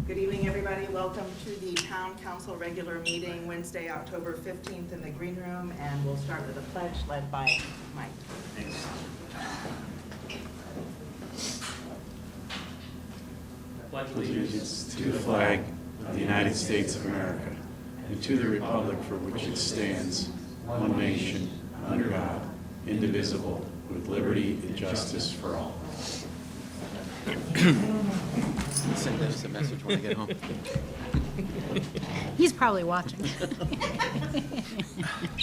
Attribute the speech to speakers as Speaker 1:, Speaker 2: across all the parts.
Speaker 1: Good evening, everybody. Welcome to the Town Council regular meeting Wednesday, October 15th in the Green Room, and we'll start with a pledge led by Mike.
Speaker 2: Thanks. Pledge
Speaker 3: Allegiance to the flag of the United States of America and to the republic for which it stands, one nation, under God, indivisible, with liberty and justice for all.
Speaker 4: Send us a message when I get home.
Speaker 5: He's probably watching.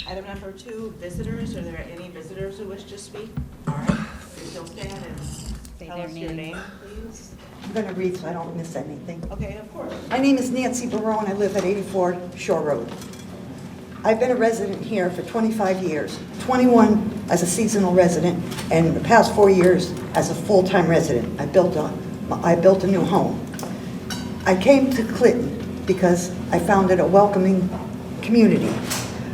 Speaker 1: Item number 2, visitors. Are there any visitors who wish to speak? All right, please still stand and
Speaker 5: Say
Speaker 1: tell
Speaker 5: their
Speaker 1: us your
Speaker 5: name.
Speaker 1: name, please.
Speaker 6: I'm going to read so I don't miss anything.
Speaker 1: Okay, of course.
Speaker 6: My name is Nancy Barone. I live at 84 Shore Road. I've been a resident here for 25 years, 21 as a seasonal resident, and the past 4 years as a full-time resident. I built a new home. I came to Clinton because I found it a welcoming community.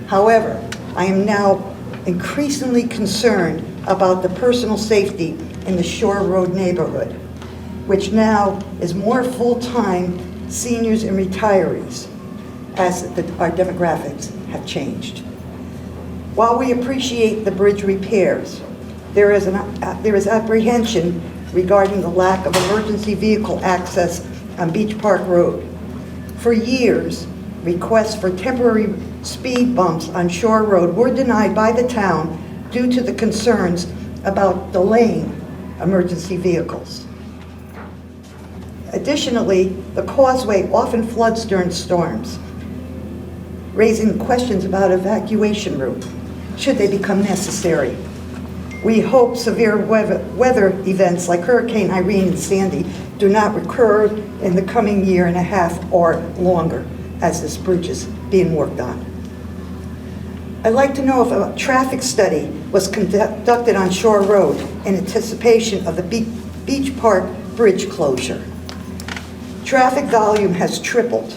Speaker 6: However, I am now increasingly concerned about the personal safety in the Shore Road neighborhood, which now is more full-time seniors and retirees as our demographics have changed. While we appreciate the bridge repairs, there is apprehension regarding the lack of emergency vehicle access on Beach Park Road. For years, requests for temporary speed bumps on Shore Road were denied by the town due to the concerns about delaying emergency vehicles. Additionally, the causeway often floods during storms, raising questions about evacuation route, should they become necessary. We hope severe weather events like Hurricane Irene and Sandy do not recur in the coming year and a half or longer as this bridge is being worked on. I'd like to know if a traffic study was conducted on Shore Road in anticipation of the Beach Park Bridge closure. Traffic volume has tripled,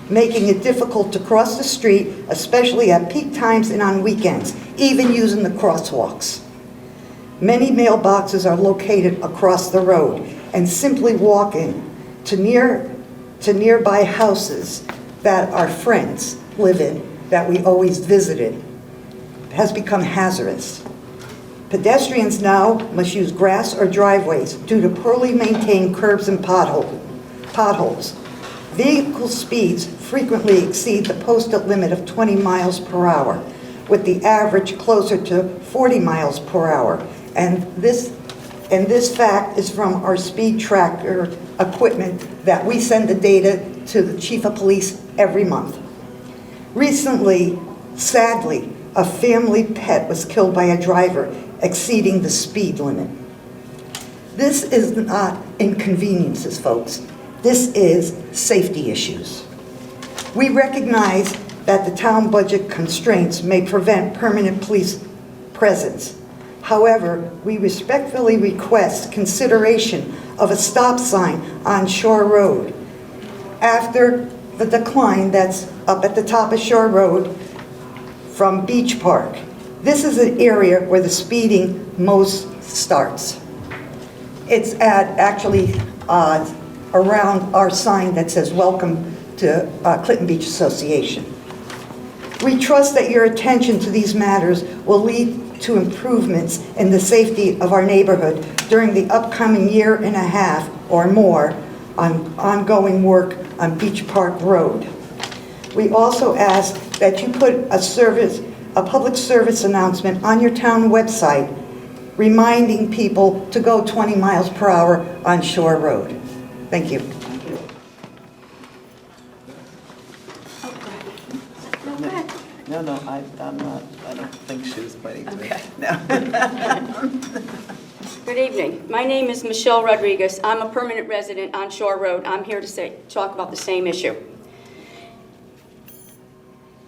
Speaker 6: making it difficult to cross the street, especially at peak times and on weekends, even using the crosswalks. Many mailboxes are located across the road, and simply walking to nearby houses that our friends live in, that we always visited, has become hazardous. Pedestrians now must use grass or driveways due to poorly maintained curbs and potholes. Vehicle speeds frequently exceed the posted limit of 20 miles per hour, with the average closer to 40 miles per hour. And this fact is from our speed tracker equipment that we send the data to the chief of police every month. Recently, sadly, a family pet was killed by a driver exceeding the speed limit. This is not inconveniences, folks. This is safety issues. We recognize that the town budget constraints may prevent permanent police presence. However, we respectfully request consideration of a stop sign on Shore Road. After the decline that's up at the top of Shore Road from Beach Park, this is an area where the speeding most starts. It's actually around our sign that says "Welcome to Clinton Beach Association." We trust that your attention to these matters will lead to improvements in the safety of our neighborhood during the upcoming year and a half or more on ongoing work on Beach Park Road. We also ask that you put a public service announcement on your town website reminding people to go 20 miles per hour on Shore Road. Thank you.
Speaker 7: No, I'm not, I don't think she was pointing to me.
Speaker 8: Okay.
Speaker 7: No.
Speaker 8: Good evening. My name is Michelle Rodriguez. I'm a permanent resident on Shore Road. I'm here to talk about the same issue.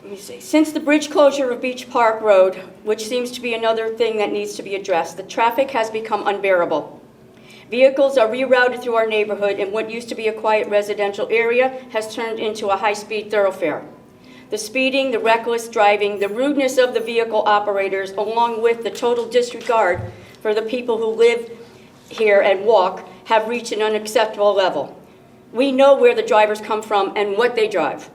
Speaker 8: Let me see. Since the bridge closure of Beach Park Road, which seems to be another thing that needs to be addressed, the traffic has become unbearable. Vehicles are rerouted through our neighborhood, and what used to be a quiet residential area has turned into a high-speed thoroughfare. The speeding, the reckless driving, the rudeness of the vehicle operators, along with the total disregard for the people who live here and walk, have reached an unacceptable level. We know where the drivers come from and what they drive.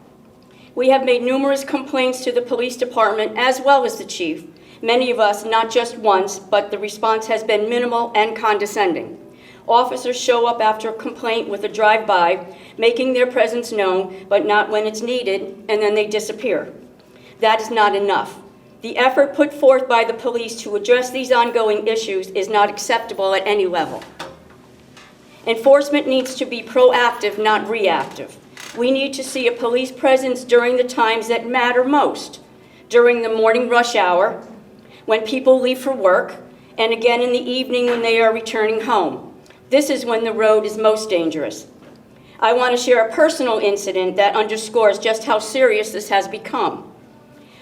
Speaker 8: We have made numerous complaints to the police department as well as the chief. Many of us, not just once, but the response has been minimal and condescending. Officers show up after a complaint with a drive-by, making their presence known, but not when it's needed, and then they disappear. That is not enough. The effort put forth by the police to address these ongoing issues is not acceptable at any level. Enforcement needs to be proactive, not reactive. We need to see a police presence during the times that matter most, during the morning rush hour, when people leave for work, and again in the evening when they are returning home. This is when the road is most dangerous. I want to share a personal incident that underscores just how serious this has become.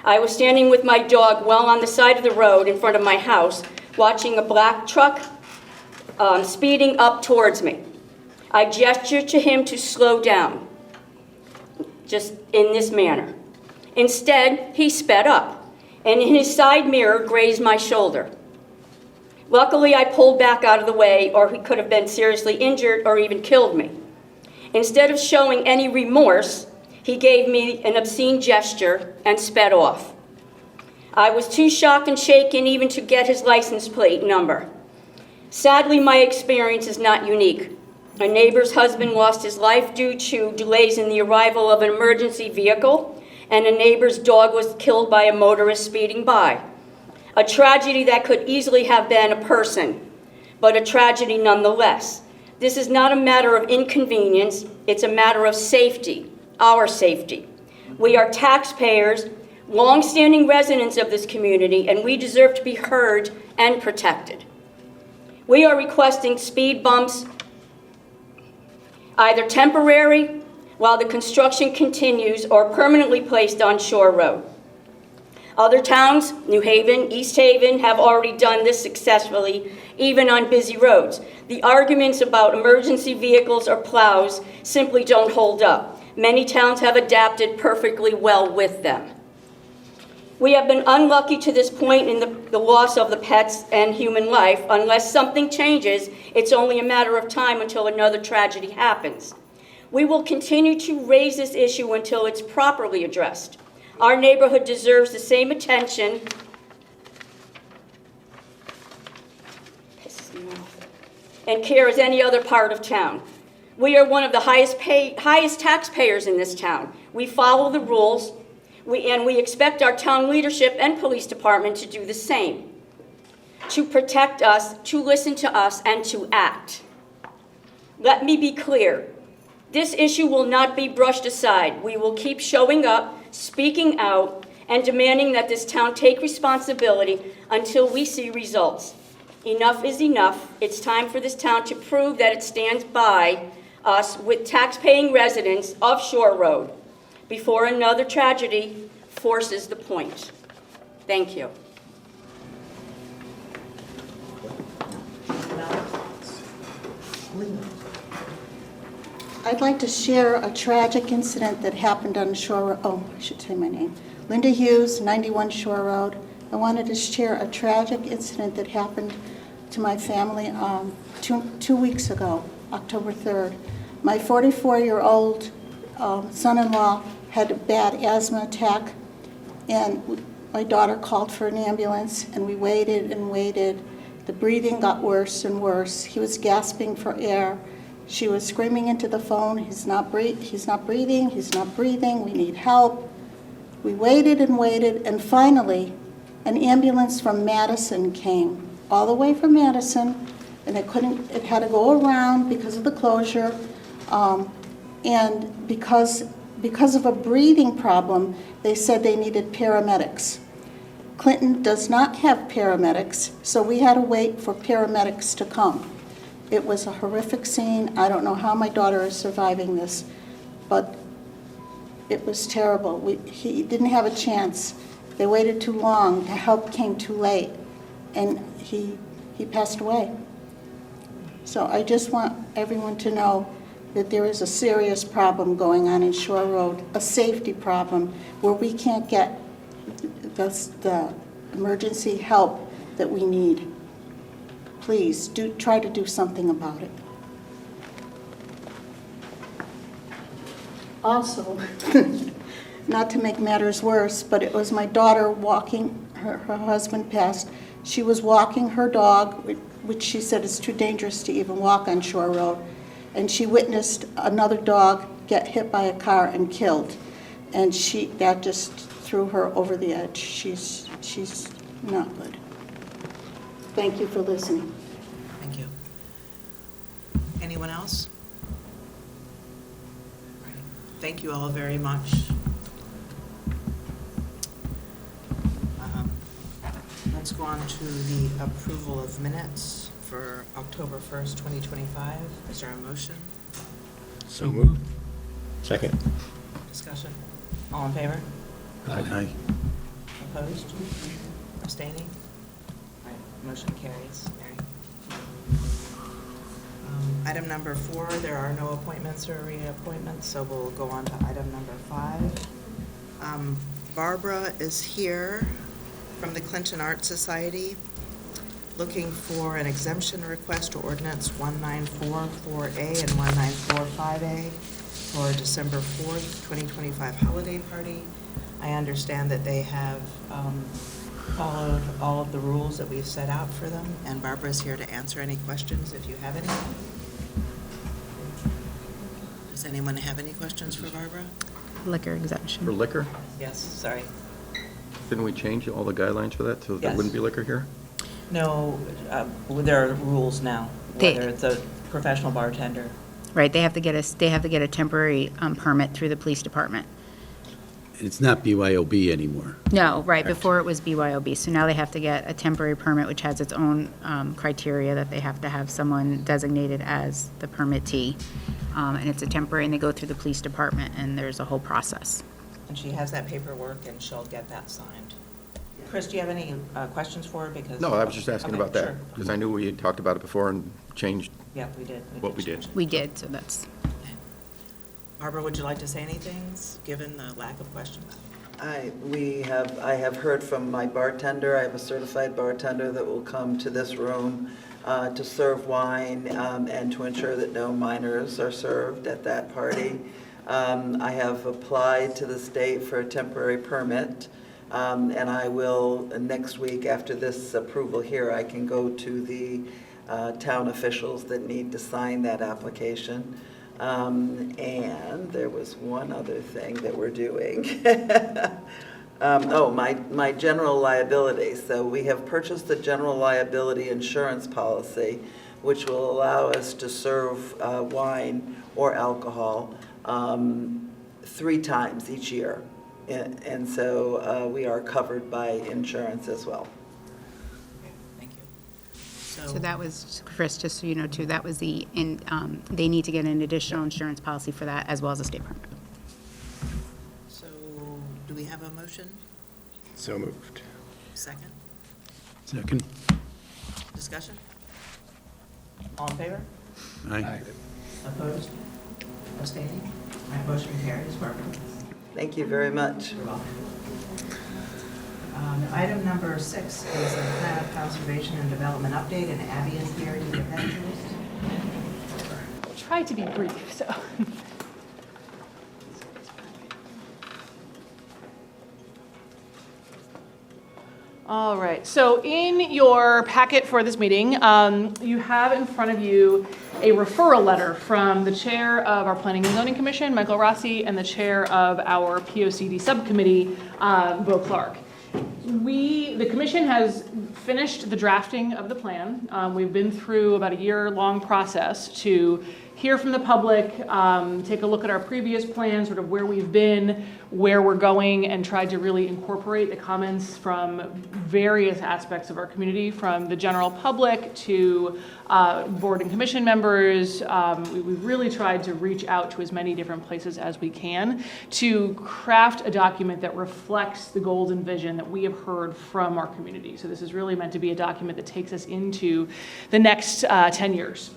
Speaker 8: I was standing with my dog well on the side of the road in front of my house, watching a black truck speeding up towards me. I gestured to him to slow down, just in this manner. Instead, he sped up, and in his side mirror grazed my shoulder. Luckily, I pulled back out of the way, or he could have been seriously injured or even killed me. Instead of showing any remorse, he gave me an obscene gesture and sped off. I was too shocked and shaken even to get his license plate number. Sadly, my experience is not unique. A neighbor's husband lost his life due to delays in the arrival of an emergency vehicle, and a neighbor's dog was killed by a motorist speeding by. A tragedy that could easily have been a person, but a tragedy nonetheless. This is not a matter of inconvenience, it's a matter of safety, our safety. We are taxpayers, long-standing residents of this community, and we deserve to be heard and protected. We are requesting speed bumps, either temporary while the construction continues or permanently placed on Shore Road. Other towns, New Haven, East Haven, have already done this successfully, even on busy roads. The arguments about emergency vehicles or plows simply don't hold up. Many towns have adapted perfectly well with them. We have been unlucky to this point in the loss of the pets and human life. Unless something changes, it's only a matter of time until another tragedy happens. We will continue to raise this issue until it's properly addressed. Our neighborhood deserves the same attention and care as any other part of town. We are one of the highest taxpayers in this town. We follow the rules, and we expect our town leadership and police department to do the same, to protect us, to listen to us, and to act. Let me be clear. This issue will not be brushed aside. We will keep showing up, speaking out, and demanding that this town take responsibility until we see results. Enough is enough. It's time for this town to prove that it stands by us with tax-paying residents of Shore Road before another tragedy forces the point. Thank you.
Speaker 2: I'd like to share a tragic incident that happened on Shore Road. Oh, I should say my name. Linda Hughes, 91 Shore Road. I wanted to share a tragic incident that happened to my family 2 weeks ago, October 3rd. My 44-year-old son-in-law had a bad asthma attack, and my daughter called for an ambulance, and we waited and waited. The breathing got worse and worse. He was gasping for air. She was screaming into the phone, he's not breathing, we need help. We waited and waited, and finally, an ambulance from Madison came, all the way from Madison, and it had to go around because of the closure, and because of a breathing problem, they said they needed paramedics. Clinton does not have paramedics, so we had to wait for paramedics to come. It was a horrific scene. I don't know how my daughter is surviving this, but it was terrible. He didn't have a chance. They waited too long. The help came too late, and he passed away. So I just want everyone to know that there is a serious problem going on in Shore Road, a safety problem, where we can't get the emergency help that we need. Please try to do something about it. Also, not to make matters worse, but it was my daughter walking, her husband passed. She was walking her dog, which she said is too dangerous to even walk on Shore Road, and she witnessed another dog get hit by a car and killed. And that just threw her over the edge. She's not good. Thank you for listening.
Speaker 1: Thank you. Anyone else? Right. Thank you all very much. Let's go on to the approval of minutes for October 1st, 2025. Is there a motion?
Speaker 5: So moved. Second.
Speaker 1: Discussion? All in favor?
Speaker 3: Aye.
Speaker 1: Opposed? Abstaining? Right, motion carries. Mary. Item number 4, there are no appointments or reappointments, so we'll go on to item number 5. Barbara is here from the Clinton Art Society, looking for an exemption request to ordinance 1944A and 1945A for December 4th, 2025 holiday party. I understand that they have followed all of the rules that we've set out for them, and Barbara's here to answer any questions if you have any. Does anyone have any questions for Barbara?
Speaker 9: Liquor exemption.
Speaker 4: For liquor?
Speaker 1: Yes, sorry.
Speaker 4: Didn't we change all the guidelines for that so there
Speaker 1: Yes.
Speaker 4: wouldn't be liquor here?
Speaker 1: No, there are rules now,
Speaker 9: They-
Speaker 1: whether it's a professional bartender.
Speaker 9: Right, they have to get a temporary permit through the police department.
Speaker 3: It's not BYOB anymore.
Speaker 9: No, right, before it was BYOB, so now they have to get a temporary permit, which has its own criteria that they have to have someone designated as the permittee. And it's a temporary, and they go through the police department, and there's a whole process.
Speaker 1: And she has that paperwork, and she'll get that signed. Chris, do you have any questions for her? Because
Speaker 4: No, I was just asking
Speaker 1: Okay,
Speaker 4: about that,
Speaker 1: sure.
Speaker 4: because I knew we had talked about it before and changed
Speaker 1: Yeah, we did.
Speaker 4: what we did.
Speaker 9: We did, so that's,
Speaker 1: Barbara, would you like to say anything, given the lack of questions?
Speaker 7: I have heard from my bartender. I have a certified bartender that will come to this room to serve wine and to ensure that no minors are served at that party. I have applied to the state for a temporary permit, and I will, next week after this approval here, I can go to the town officials that need to sign that application. And there was one other thing that we're doing. My general liability. So we have purchased the general liability insurance policy, which will allow us to serve wine or alcohol 3 times each year. And so we are covered by insurance as well.
Speaker 1: Thank you.
Speaker 9: so that was, Chris, just so you know too, that was they need to get an additional insurance policy for that as well as a state permit.
Speaker 1: So, do we have a motion?
Speaker 5: So moved.
Speaker 1: Second?
Speaker 3: Second.
Speaker 1: Discussion? All in favor?
Speaker 3: Aye.
Speaker 1: Opposed? Abstaining? My motion carries. Barbara?
Speaker 7: Thank you very much.
Speaker 1: You're welcome. Item number 6 is the Plan of Conservation and Development Update, and Abby is here to give that to us.
Speaker 10: Try to be brief, so. All right, so in your packet for this meeting, you have in front of you a referral letter from the chair of our Planning and Zoning Commission, Michael Rossi, and the chair of our POCD subcommittee, Bo Clark. The commission has finished the drafting of the plan. We've been through about a year-long process to hear from the public, take a look at our previous plans, sort of where we've been, where we're going, and tried to really incorporate the comments from various aspects of our community, from the general public to board and commission members. We've really tried to reach out to as many different places as we can to craft a document that reflects the goals and vision that we have heard from our community. So this is really meant to be a document that takes us into the next 10 years.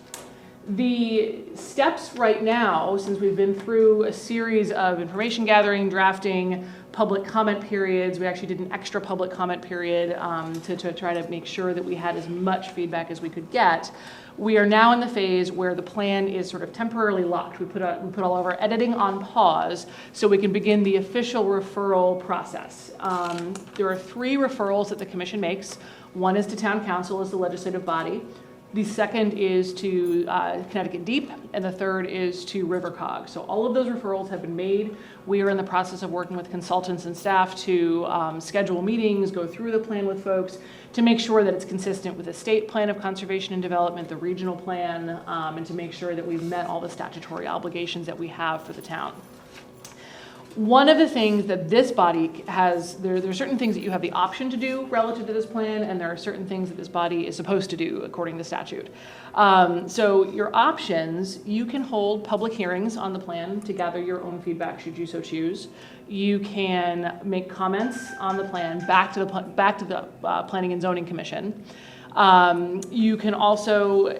Speaker 10: The steps right now, since we've been through a series of information gathering, drafting, public comment periods. We actually did an extra public comment period to try to make sure that we had as much feedback as we could get. We are now in the phase where the plan is sort of temporarily locked. We put all of our editing on pause so we can begin the official referral process. There are 3 referrals that the commission makes. One is to town council as the legislative body. The second is to Connecticut Deep, and the third is to RiverCog. So all of those referrals have been made. We are in the process of working with consultants and staff to schedule meetings, go through the plan with folks to make sure that it's consistent with the state plan of conservation and development, the regional plan, and to make sure that we've met all the statutory obligations that we have for the town. One of the things that this body has, there are certain things that you have the option to do relative to this plan, and there are certain things that this body is supposed to do according to statute. So your options, you can hold public hearings on the plan to gather your own feedback should you so choose. You can make comments on the plan back to the Planning and Zoning Commission. You can also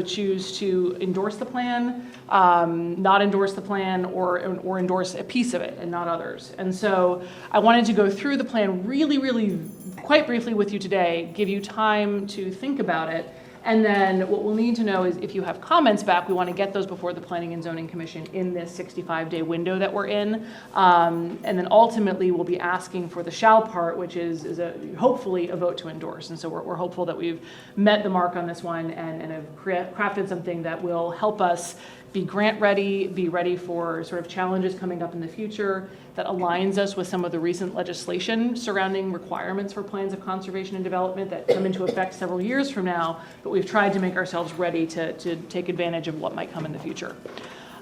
Speaker 10: choose to endorse the plan, not endorse the plan, or endorse a piece of it and not others. And so I wanted to go through the plan really quite briefly with you today, give you time to think about it. And then what we'll need to know is if you have comments back, we want to get those before the Planning and Zoning Commission in this 65-day window that we're in. And then ultimately we'll be asking for the shall part, which is hopefully a vote to endorse. And so we're hopeful that we've met the mark on this one and have crafted something that will help us be grant ready, be ready for sort of challenges coming up in the future, that aligns us with some of the recent legislation surrounding requirements for plans of conservation and development that come into effect several years from now, but we've tried to make ourselves ready to take advantage of what might come in the future.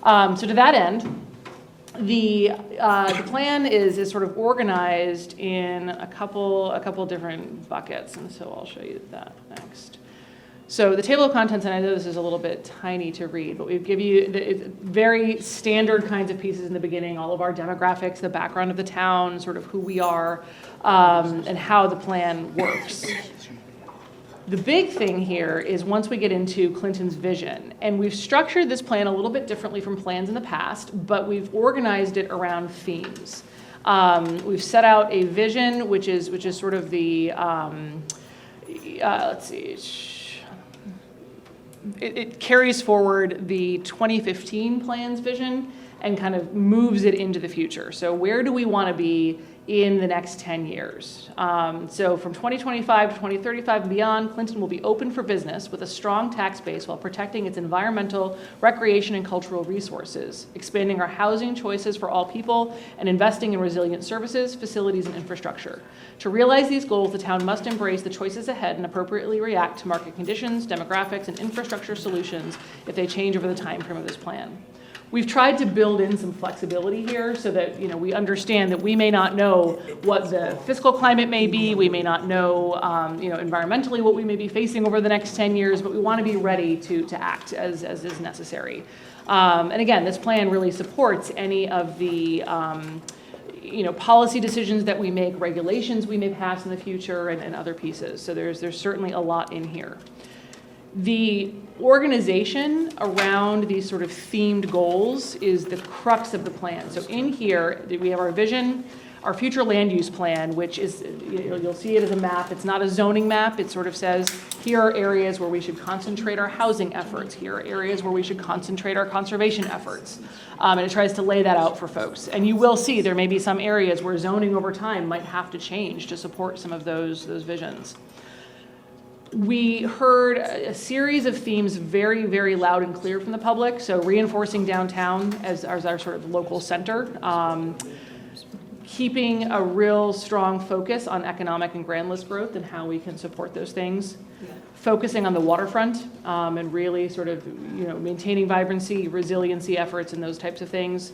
Speaker 10: So to that end, the plan is sort of organized in a couple different buckets, and so I'll show you that next. So the table of contents, and I know this is a little bit tiny to read, but we give you very standard kinds of pieces in the beginning, all of our demographics, the background of the town, sort of who we are, and how the plan works. The big thing here is once we get into Clinton's vision, and we've structured this plan a little bit differently from plans in the past, but we've organized it around themes. We've set out a vision, which is sort of the, let's see, it carries forward the 2015 plan's vision and kind of moves it into the future. So where do we want to be in the next 10 years? So from 2025 to 2035 and beyond, Clinton will be open for business with a strong tax base while protecting its environmental, recreation, and cultural resources, expanding our housing choices for all people, and investing in resilient services, facilities, and infrastructure. To realize these goals, the town must embrace the choices ahead and appropriately react to market conditions, demographics, and infrastructure solutions if they change over the time frame of this plan. We've tried to build in some flexibility here so that we understand that we may not know what the fiscal climate may be, we may not know environmentally what we may be facing over the next 10 years, but we want to be ready to act as is necessary. And again, this plan really supports any of the policy decisions that we make, regulations we may pass in the future, and other pieces. So there's certainly a lot in here. The organization around these sort of themed goals is the crux of the plan. So in here, we have our vision, our future land use plan, which is, you'll see it as a map. It's not a zoning map. It sort of says, here are areas where we should concentrate our housing efforts. Here are areas where we should concentrate our conservation efforts. And it tries to lay that out for folks. And you will see there may be some areas where zoning over time might have to change to support some of those visions. We heard a series of themes very, very loud and clear from the public. So reinforcing downtown as our sort of local center, keeping a real strong focus on economic and grand list growth and how we can support those things, focusing on the waterfront and really sort of maintaining vibrancy, resiliency efforts, and those types of things.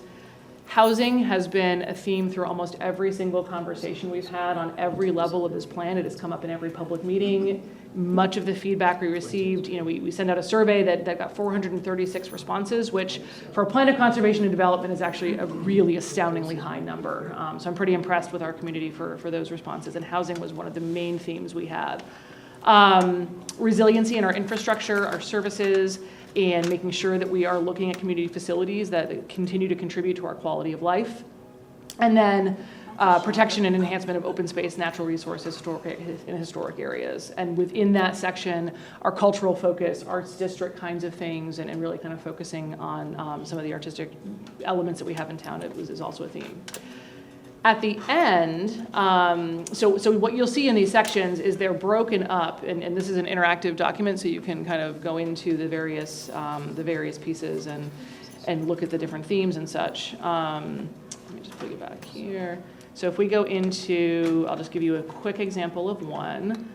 Speaker 10: Housing has been a theme through almost every single conversation we've had on every level of this plan. It has come up in every public meeting. Much of the feedback we received, we sent out a survey that got 436 responses, which for a plan of conservation and development is actually a really astoundingly high number. So I'm pretty impressed with our community for those responses, and housing was one of the main themes we had. Resiliency in our infrastructure, our services, and making sure that we are looking at community facilities that continue to contribute to our quality of life. And then protection and enhancement of open space, natural resources, in historic areas. And within that section, our cultural focus, arts district kinds of things, and really kind of focusing on some of the artistic elements that we have in town is also a theme. At the end, so what you'll see in these sections is they're broken up, and this is an interactive document, so you can kind of go into the various pieces and look at the different themes and such. Let me just put you back here. So if we go into, I'll just give you a quick example of one.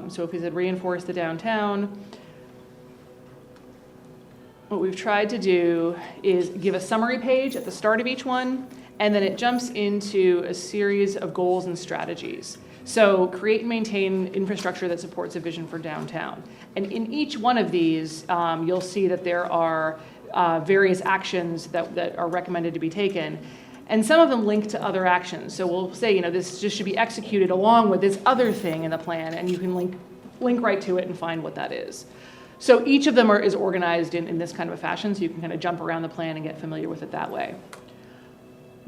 Speaker 10: So if we said reinforce the downtown, what we've tried to do is give a summary page at the start of each one, and then it jumps into a series of goals and strategies. So create and maintain infrastructure that supports a vision for downtown. And in each one of these, you'll see that there are various actions that are recommended to be taken. And some of them link to other actions. So we'll say, this just should be executed along with this other thing in the plan, and you can link right to it and find what that is. So each of them is organized in this kind of a fashion, so you can kind of jump around the plan and get familiar with it that way.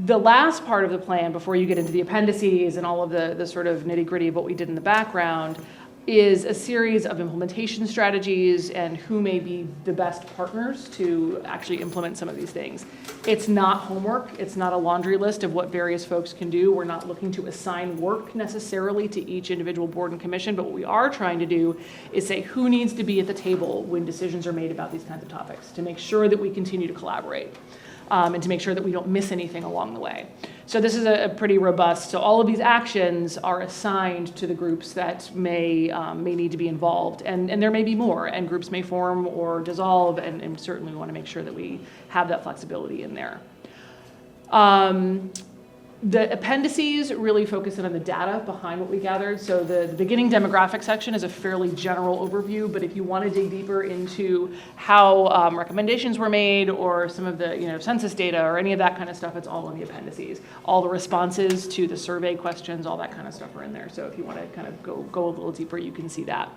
Speaker 10: The last part of the plan, before you get into the appendices and all of the sort of nitty-gritty of what we did in the background, is a series of implementation strategies and who may be the best partners to actually implement some of these things. It's not homework. It's not a laundry list of what various folks can do. We're not looking to assign work necessarily to each individual board and commission, but what we are trying to do is say who needs to be at the table when decisions are made about these kinds of topics to make sure that we continue to collaborate. And to make sure that we don't miss anything along the way. So this is a pretty robust, so all of these actions are assigned to the groups that may need to be involved, and there may be more, and groups may form or dissolve, and certainly we want to make sure that we have that flexibility in there. The appendices really focus in on the data behind what we gathered. So the beginning demographic section is a fairly general overview, but if you want to dig deeper into how recommendations were made or some of the census data or any of that kind of stuff, it's all in the appendices. All the responses to the survey questions, all that kind of stuff are in there. So if you want to kind of go a little deeper, you can see that.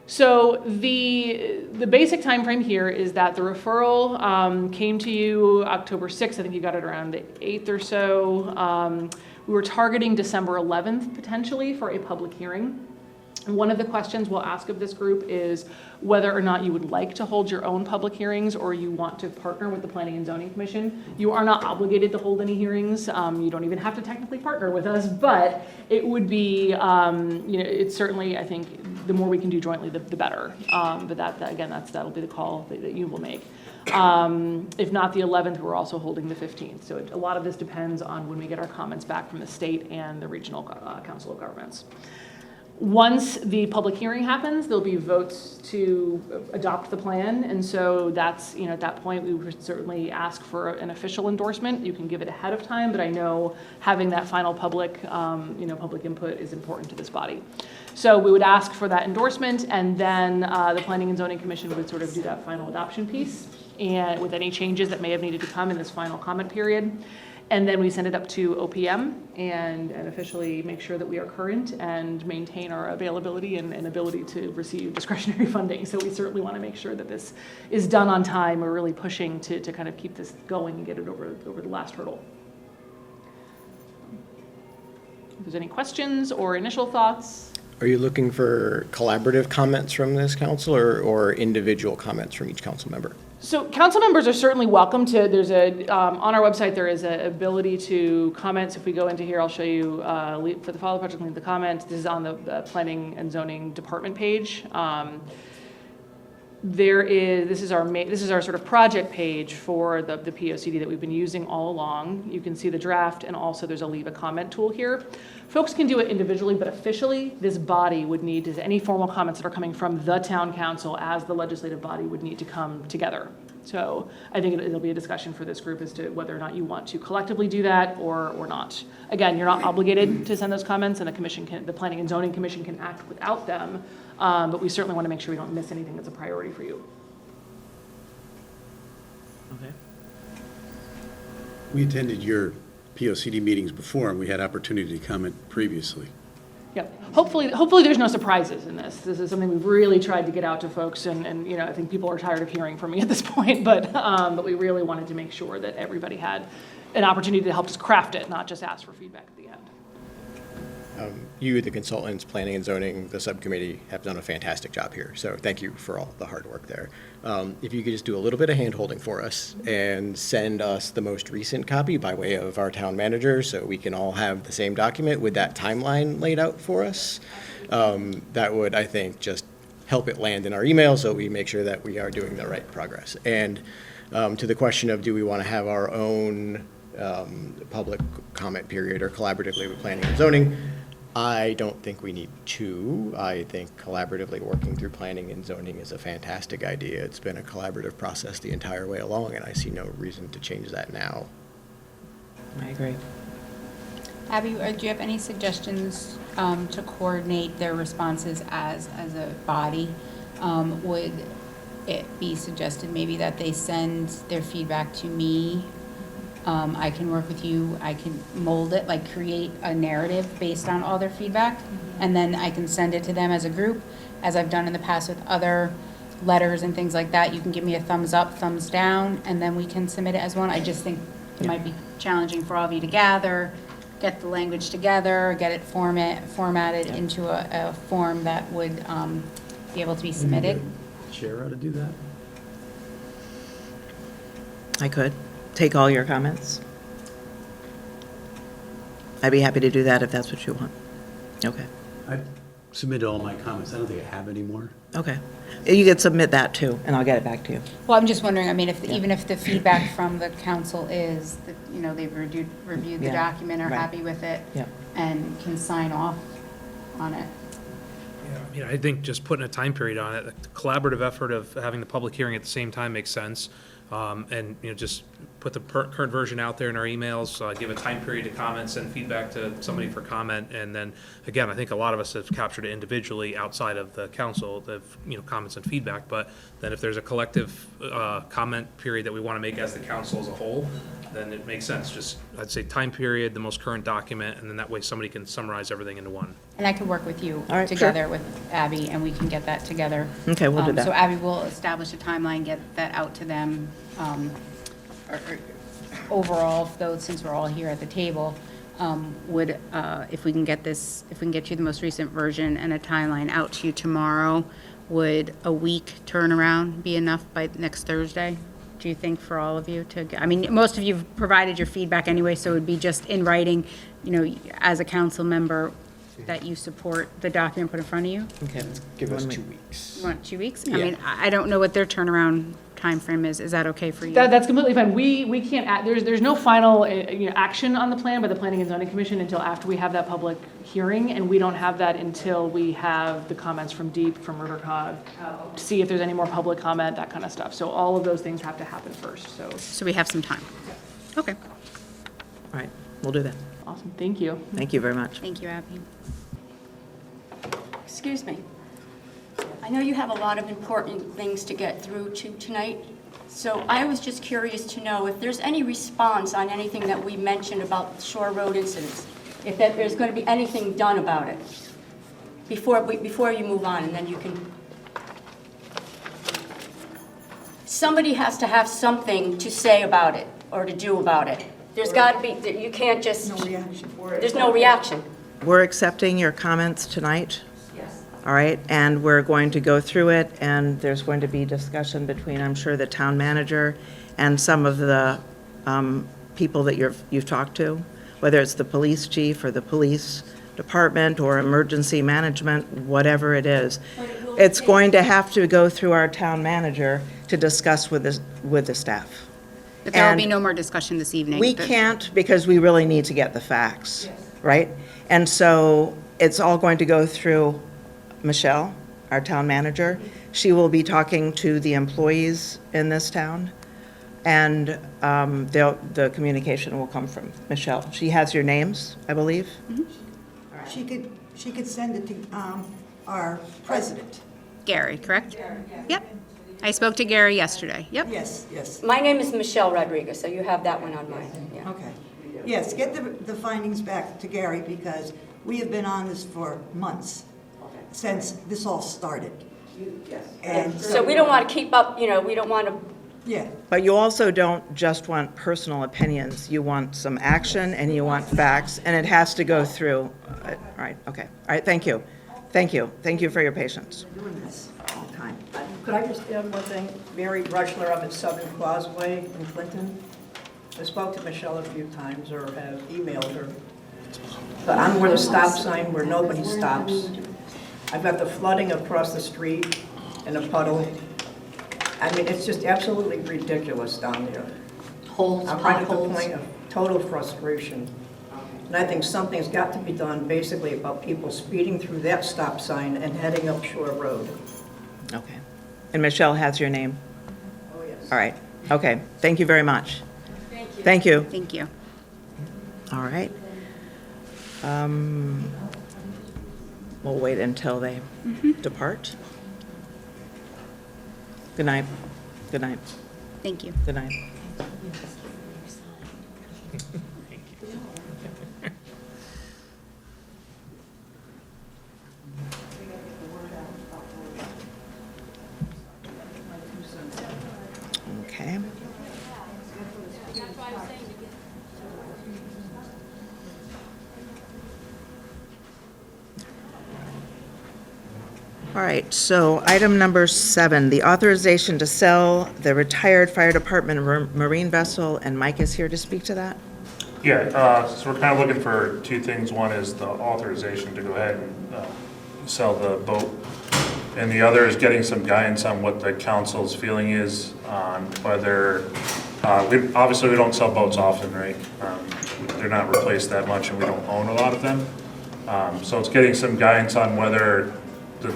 Speaker 10: So the basic time frame here is that the referral came to you October 6th. I think you got it around the 8th or so. We were targeting December 11th potentially for a public hearing. And one of the questions we'll ask of this group is whether or not you would like to hold your own public hearings or you want to partner with the Planning and Zoning Commission. You are not obligated to hold any hearings. You don't even have to technically partner with us, but it would be, it's certainly, I think, the more we can do jointly, the better. But that'll be the call that you will make. If not the 11th, we're also holding the 15th. So a lot of this depends on when we get our comments back from the state and the regional council of governments. Once the public hearing happens, there'll be votes to adopt the plan. And so that's, at that point, we would certainly ask for an official endorsement. You can give it ahead of time, but I know having that final public input is important to this body. So we would ask for that endorsement, and then the Planning and Zoning Commission would sort of do that final adoption piece and with any changes that may have needed to come in this final comment period. And then we send it up to OPM and officially make sure that we are current and maintain our availability and ability to receive discretionary funding. So we certainly want to make sure that this is done on time. We're really pushing to kind of keep this going and get it over the last hurdle. If there's any questions or initial thoughts?
Speaker 5: Are you looking for collaborative comments from this council or individual comments from each council member?
Speaker 10: So council members are certainly welcome to, on our website, there is an ability to comment. So if we go into here, I'll show you, for the follow project, leave the comment. This is on the Planning and Zoning Department page. This is our sort of project page for the POCD that we've been using all along. You can see the draft, and also there's a leave a comment tool here. Folks can do it individually, but officially, this body would need to, any formal comments that are coming from the town council as the legislative body would need to come together. So I think it'll be a discussion for this group as to whether or not you want to collectively do that or not. Again, you're not obligated to send those comments, and the Planning and Zoning Commission can act without them, but we certainly want to make sure we don't miss anything that's a priority for you.
Speaker 3: Okay. We attended your POCD meetings before, and we had opportunity to comment previously.
Speaker 10: Yep. Hopefully there's no surprises in this. This is something we've really tried to get out to folks, and I think people are tired of hearing from me at this point, but we really wanted to make sure that everybody had an opportunity to help us craft it, not just ask for feedback at the end.
Speaker 5: You, the consultants, planning and zoning, the subcommittee, have done a fantastic job here. So thank you for all the hard work there. If you could just do a little bit of hand-holding for us and send us the most recent copy by way of our town manager so we can all have the same document with that timeline laid out for us, that would, I think, just help it land in our email so we make sure that we are doing the right progress. And to the question of do we want to have our own public comment period or collaboratively with planning and zoning, I don't think we need to. I think collaboratively working through planning and zoning is a fantastic idea. It's been a collaborative process the entire way along, and I see no reason to change that now.
Speaker 1: I agree.
Speaker 9: Abby, do you have any suggestions to coordinate their responses as a body? Would it be suggested maybe that they send their feedback to me? I can work with you, I can mold it, like create a narrative based on all their feedback, and then I can send it to them as a group, as I've done in the past with other letters and things like that. You can give me a thumbs up, thumbs down, and then we can submit it as one. I just think it might be challenging for all of you to gather, get the language together, get it formatted into a form that would be able to be submitted.
Speaker 3: Chair ought to do that.
Speaker 1: I could take all your comments. I'd be happy to do that if that's what you want. Okay.
Speaker 3: I submitted all my comments. I don't think I have any more.
Speaker 1: Okay. You could submit that too, and I'll get it back to you.
Speaker 9: Well, I'm just wondering, I mean, even if the feedback from the council is that, they've reviewed the
Speaker 1: Yeah,
Speaker 9: document, are
Speaker 1: right.
Speaker 9: happy with it,
Speaker 1: Yeah.
Speaker 9: and can sign off on it.
Speaker 11: Yeah, I think just putting a time period on it, the collaborative effort of having the public hearing at the same time makes sense. And, just put the current version out there in our emails, give a time period to comment, send feedback to somebody for comment. And then, again, I think a lot of us have captured it individually outside of the council, the, comments and feedback. But then if there's a collective comment period that we want to make as the council as a whole, then it makes sense. Just, I'd say time period, the most current document, and then that way somebody can summarize everything into one.
Speaker 9: And I could work with you
Speaker 1: All right, sure.
Speaker 9: together with Abby, and we can get that together.
Speaker 1: Okay, we'll do that.
Speaker 9: So Abby will establish a timeline, get that out to them, or overall, though, since we're all here at the table, if we can get you the most recent version and a timeline out to you tomorrow, would a week turnaround be enough by next Thursday? Do you think for all of you I mean, most of you have provided your feedback anyway, so it would be just in writing, as a council member, that you support the document put in front of you?
Speaker 1: Okay.
Speaker 5: Give us
Speaker 1: 1
Speaker 5: 2
Speaker 1: week.
Speaker 5: weeks.
Speaker 9: You want 2 weeks?
Speaker 5: Yeah.
Speaker 9: I mean, I don't know what their turnaround timeframe is. Is that okay for you?
Speaker 10: That's completely fine. We can't, there's no final, action on the plan by the Planning and Zoning Commission until after we have that public hearing, and we don't have that until we have the comments from Deep, from RiverCog, to see if there's any more public comment, that kind of stuff. So all of those things have to happen first, so.
Speaker 9: So we have some time. Okay.
Speaker 1: All right, we'll do that.
Speaker 10: Awesome, thank you.
Speaker 1: Thank you very much.
Speaker 9: Thank you, Abby.
Speaker 8: Excuse me. I know you have a lot of important things to get through to tonight, so I was just curious to know if there's any response on anything that we mentioned about the Shore Road incidents, if there's going to be anything done about it before you move on, and then you can... Somebody has to have something to say about it or to do about it. There's got to be, you can't just... No reaction for it. There's no reaction.
Speaker 1: We're accepting your comments tonight.
Speaker 8: Yes.
Speaker 1: All right, and we're going to go through it, and there's going to be discussion between, I'm sure, the town manager and some of the people that you've talked to, whether it's the police chief or the police department or emergency management, whatever it is. It's going to have to go through our town manager to discuss with the staff.
Speaker 9: But there will be
Speaker 1: And
Speaker 9: no more discussion this evening.
Speaker 1: We
Speaker 9: but-
Speaker 1: can't, because we really need to get the facts, right? And so it's all going to go through Michelle, our town manager. She will be talking to the employees in this town, and the communication will come from Michelle. She has your names, I believe?
Speaker 6: She could send it to our president.
Speaker 9: Gary, correct? Yep. I spoke to Gary yesterday. Yep.
Speaker 6: Yes, yes.
Speaker 8: My name is Michelle Rodriguez, so you have that one on mine. Yeah.
Speaker 6: Okay. Yes, get the findings back to Gary, because we have been on this for months, since this all started. And
Speaker 8: So we don't want to keep up, we don't want to
Speaker 6: Yeah.
Speaker 1: But you also don't just want personal opinions. You want some action and you want facts, and it has to go through. All right, okay. All right, thank you. Thank you. Thank you for your patience.
Speaker 6: Doing this all the time.
Speaker 12: Could I just add one thing? Mary Rushler, I'm at Southern Causeway in Clinton. I spoke to Michelle a few times, or have emailed her. But I'm where the stop sign where nobody stops. I've got the flooding across the street and a puddle. I mean, it's just absolutely ridiculous down there.
Speaker 8: Holes,
Speaker 12: I'm right at the
Speaker 8: potholes.
Speaker 12: point of total frustration. And I think something's got to be done basically about people speeding through that stop sign and heading up Shore Road.
Speaker 1: Okay. And Michelle has your name?
Speaker 12: Oh, yes.
Speaker 1: All right. Okay. Thank you very much. Thank you.
Speaker 9: Thank you.
Speaker 1: All right. We'll wait until they depart. Good night. Good night.
Speaker 9: Thank you.
Speaker 1: Good night. Okay. All right, so item number 7, the authorization to sell the retired fire department marine vessel, and Mike is here to speak to that.
Speaker 13: Yeah, so we're kind of looking for two things. One is the authorization to go ahead and sell the boat. And the other is getting some guidance on what the council's feeling is on whether, obviously we don't sell boats often, right? They're not replaced that much and we don't own a lot of them. So it's getting some guidance on whether the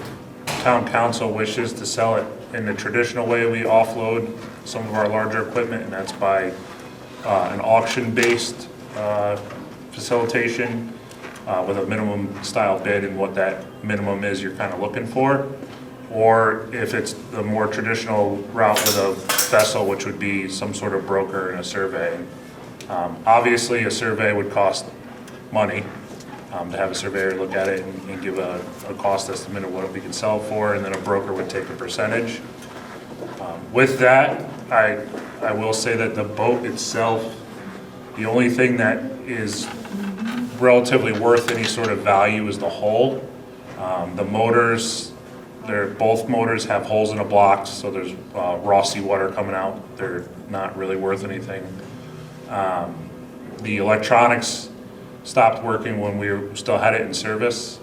Speaker 13: town council wishes to sell it in the traditional way we offload some of our larger equipment, and that's by an auction-based facilitation with a minimum style bid, and what that minimum is you're kind of looking for. Or if it's the more traditional route with a vessel, which would be some sort of broker and a survey. Obviously, a survey would cost money. To have a surveyor look at it and give a cost estimate of what we can sell for, and then a broker would take a percentage. With that, I will say that the boat itself, the only thing that is relatively worth any sort of value is the hull. The motors, both motors have holes in the blocks, so there's raw seawater coming out. They're not really worth anything. The electronics stopped working when we still had it in service,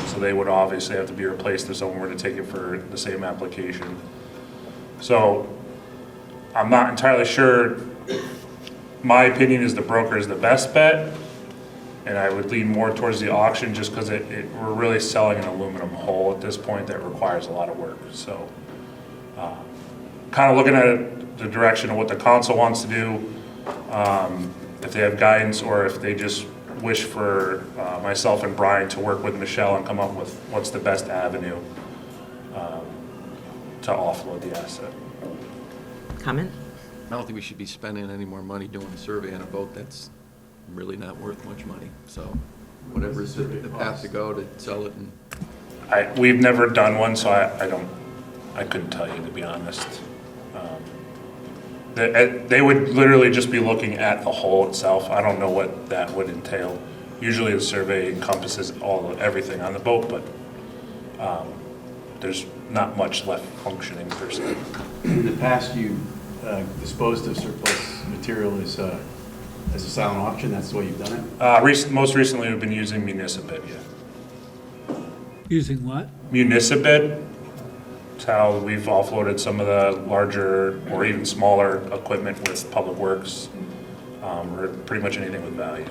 Speaker 13: so they would obviously have to be replaced if someone were to take it for the same application. So I'm not entirely sure. My opinion is the broker is the best bet, and I would lean more towards the auction just because we're really selling an aluminum hull at this point that requires a lot of work. So kind of looking at it, the direction of what the council wants to do, if they have guidance or if they just wish for myself and Brian to work with Michelle and come up with what's the best avenue to offload the asset.
Speaker 1: Comment?
Speaker 4: I don't think we should be spending any more money doing a survey on a boat that's really not worth much money. So whatever is the path to go to sell it. And
Speaker 13: We've never done one, so I couldn't tell you, to be honest. They would literally just be looking at the hull itself. I don't know what that would entail. Usually a survey encompasses everything on the boat, but there's not much left functioning per se.
Speaker 3: In the past, you disposed of surplus material as a silent auction. That's the way you've done it?
Speaker 13: Most recently, we've been using Municipid, yeah.
Speaker 14: Using what?
Speaker 13: Municipid. It's how we've offloaded some of the larger or even smaller equipment with Public Works, or pretty much anything with value.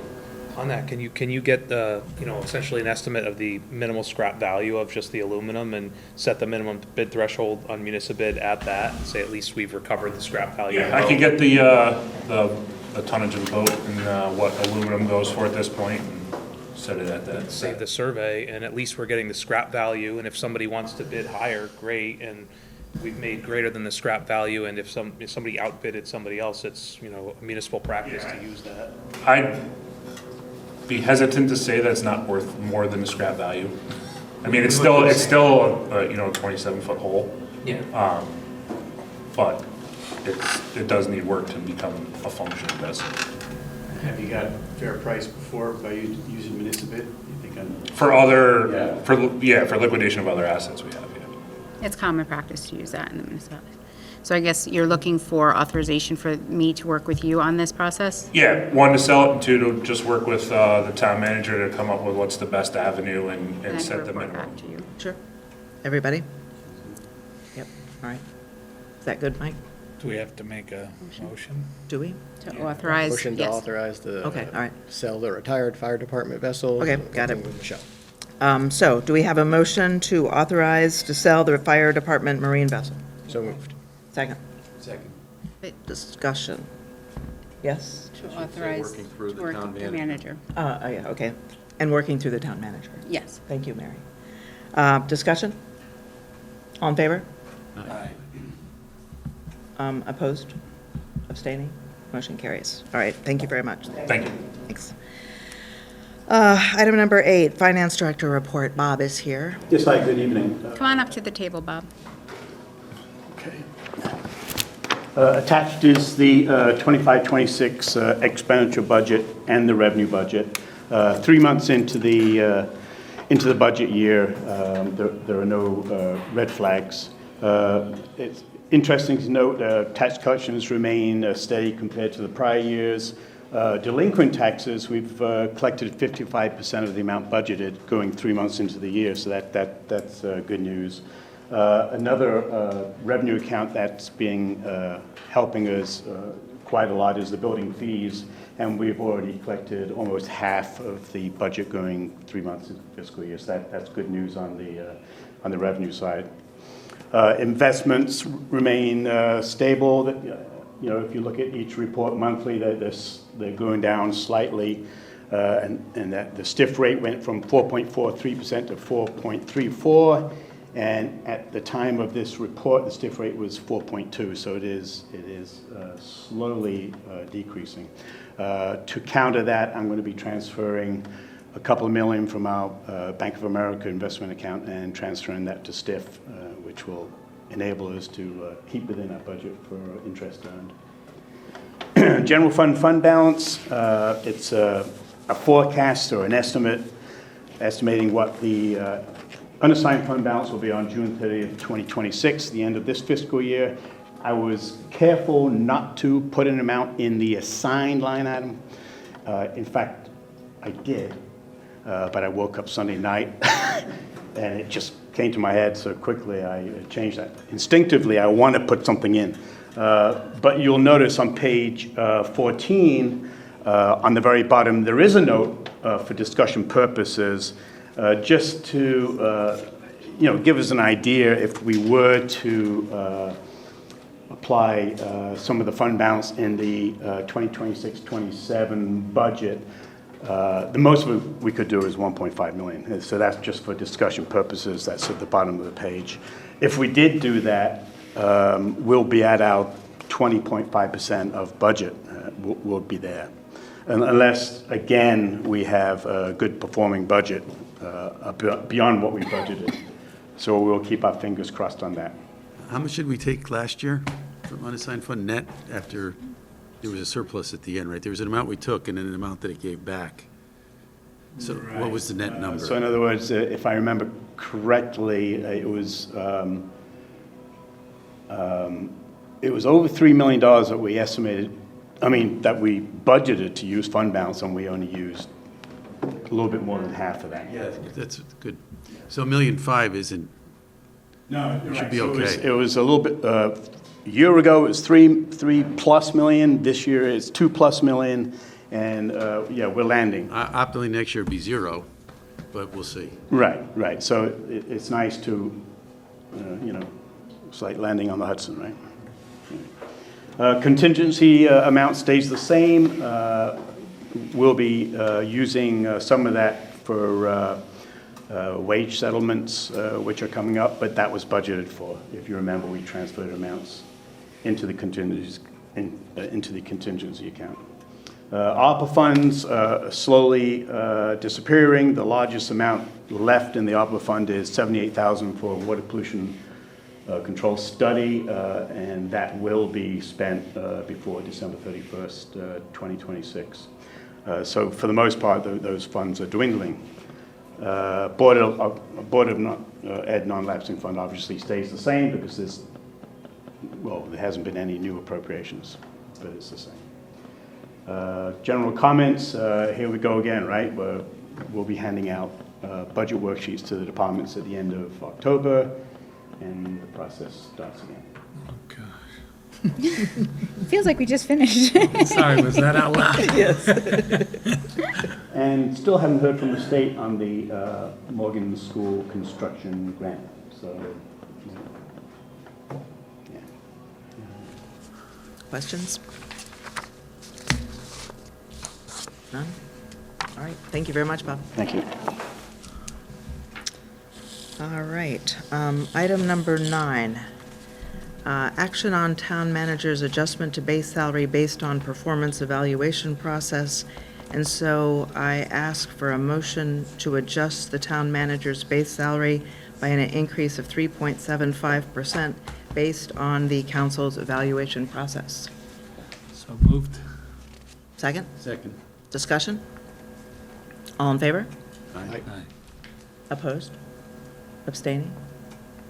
Speaker 11: On that, can you get essentially an estimate of the minimal scrap value of just the aluminum and set the minimum bid threshold on Municipid at that, and say at least we've recovered the scrap value?
Speaker 13: Yeah, I could get the tonnage of the boat and what aluminum goes for at this point, and set it at that.
Speaker 11: Save the survey, and at least we're getting the scrap value, and if somebody wants to bid higher, great, and we've made greater than the scrap value, and if somebody outbidded somebody else, it's, a municipal practice to use that.
Speaker 13: I'd be hesitant to say that it's not worth more than the scrap value. I mean, it's still a 27-foot hole.
Speaker 11: Yeah.
Speaker 13: But it does need work to become a functioning vessel.
Speaker 3: Have you got fair price before by using municipal bid? You think on?
Speaker 13: For other,
Speaker 3: Yeah.
Speaker 13: for liquidation of other assets we have, yeah.
Speaker 9: It's common practice to use that in the municipality. So I guess you're looking for authorization for me to work with you on this process?
Speaker 13: Yeah, one, to sell it, and two, to just work with the town manager to come up with what's the best avenue
Speaker 9: And I
Speaker 13: and
Speaker 9: can
Speaker 13: set the
Speaker 9: report
Speaker 13: minimum.
Speaker 9: back to you.
Speaker 1: Sure. Everybody? Yep, all right. Is that good, Mike?
Speaker 14: Do we have to make a motion?
Speaker 1: Do we?
Speaker 9: To authorize,
Speaker 5: Motion to
Speaker 9: yes.
Speaker 5: authorize the.
Speaker 1: Okay, all right.
Speaker 5: Sell the retired fire department vessel.
Speaker 1: Okay, got it.
Speaker 5: Working with Michelle.
Speaker 1: So, do we have a motion to authorize to sell the fire department marine vessel?
Speaker 5: So moved.
Speaker 1: Second.
Speaker 3: Second.
Speaker 1: Discussion. Yes?
Speaker 9: To authorize,
Speaker 4: working through
Speaker 9: to
Speaker 4: the
Speaker 9: work
Speaker 4: town
Speaker 9: with the
Speaker 4: manager.
Speaker 9: manager.
Speaker 1: Oh, yeah, okay. And working through the town manager.
Speaker 9: Yes.
Speaker 1: Thank you, Mary. Discussion? All in favor?
Speaker 3: Aye.
Speaker 1: Opposed? Abstaining? Motion carries. All right, thank you very much.
Speaker 13: Thank you.
Speaker 1: Thanks. Item number 8, Finance Director Report. Bob is here.
Speaker 15: Yes, hi, good evening.
Speaker 9: Come on up to the table, Bob.
Speaker 15: Okay. Attached is the 25-26 expenditure budget and the revenue budget. 3 months into the budget year, there are no red flags. It's interesting to note tax collections remain steady compared to the prior years. Delinquent taxes, we've collected 55% of the amount budgeted going 3 months into the year, so that's good news. Another revenue account that's been helping us quite a lot is the building fees, and we've already collected almost half of the budget going 3 months into the fiscal year, so that's good news on the revenue side. Investments remain stable. You know, if you look at each report monthly, they're going down slightly, and that the stiff rate went from 4.43% to 4.34%, and at the time of this report, the stiff rate was 4.2%, so it is slowly decreasing. To counter that, I'm going to be transferring a couple of million from our Bank of America investment account and transferring that to stiff, which will enable us to keep within our budget for interest earned. General fund balance, it's a forecast or an estimate estimating what the unassigned fund balance will be on June 30th, 2026, the end of this fiscal year. I was careful not to put an amount in the assigned line item. In fact, I did, but I woke up Sunday night and it just came to my head so quickly I changed that. Instinctively, I want to put something in. But you'll notice on page 14, on the very bottom, there is a note for discussion purposes, just to give us an idea if we were to apply some of the fund balance in the 2026-27 budget. The most we could do is 1.5 million. So that's just for discussion purposes. That's at the bottom of the page. If we did do that, we'll be at our 20.5% of budget. We'll be there. Unless, again, we have a good performing budget beyond what we budgeted. So we'll keep our fingers crossed on that.
Speaker 3: How much did we take last year from unassigned fund net after there was a surplus at the end, right? There was an amount we took and then an amount that it gave back. So what was the net number?
Speaker 15: So in other words, if I remember correctly, it was over $3 million that we estimated, that we budgeted to use fund balance, and we only used a little bit more than half of that.
Speaker 3: Yeah, that's good. So $1.5 million isn't,
Speaker 15: no,
Speaker 3: it should be okay.
Speaker 15: It was a little bit, a year ago it was $3+ million, this year it's $2+ million, and we're landing.
Speaker 3: Optimally next year it'd be zero, but we'll see.
Speaker 15: Right. So it's nice to, it's like landing on the Hudson, right? Contingency amount stays the same. We'll be using some of that for wage settlements, which are coming up, but that was budgeted for. If you remember, we transferred amounts into the contingency account. ARPA funds slowly disappearing. The largest amount left in the ARPA fund is $78,000 for water pollution control study, and that will be spent before December 31st, 2026. So for the most part, those funds are dwindling. Board of Ed non-lapsing fund obviously stays the same because there hasn't been any new appropriations, but it's the same. General comments, here we go again, right? We'll be handing out budget worksheets to the departments at the end of October, and the process starts again.
Speaker 9: Feels like we just finished.
Speaker 11: Sorry, was that out loud?
Speaker 7: Yes.
Speaker 15: And still haven't heard from the state on the Morgan School construction grant, so, yeah.
Speaker 1: Questions? None? All right, thank you very much, Bob.
Speaker 15: Thank you.
Speaker 1: All right, item number 9. Action on town manager's adjustment to base salary based on performance evaluation process. And so I ask for a motion to adjust the town manager's base salary by an increase of 3.75% based on the council's evaluation process.
Speaker 14: So moved.
Speaker 1: Second?
Speaker 3: Second.
Speaker 1: Discussion? All in favor?
Speaker 3: Aye.
Speaker 1: Opposed? Abstaining?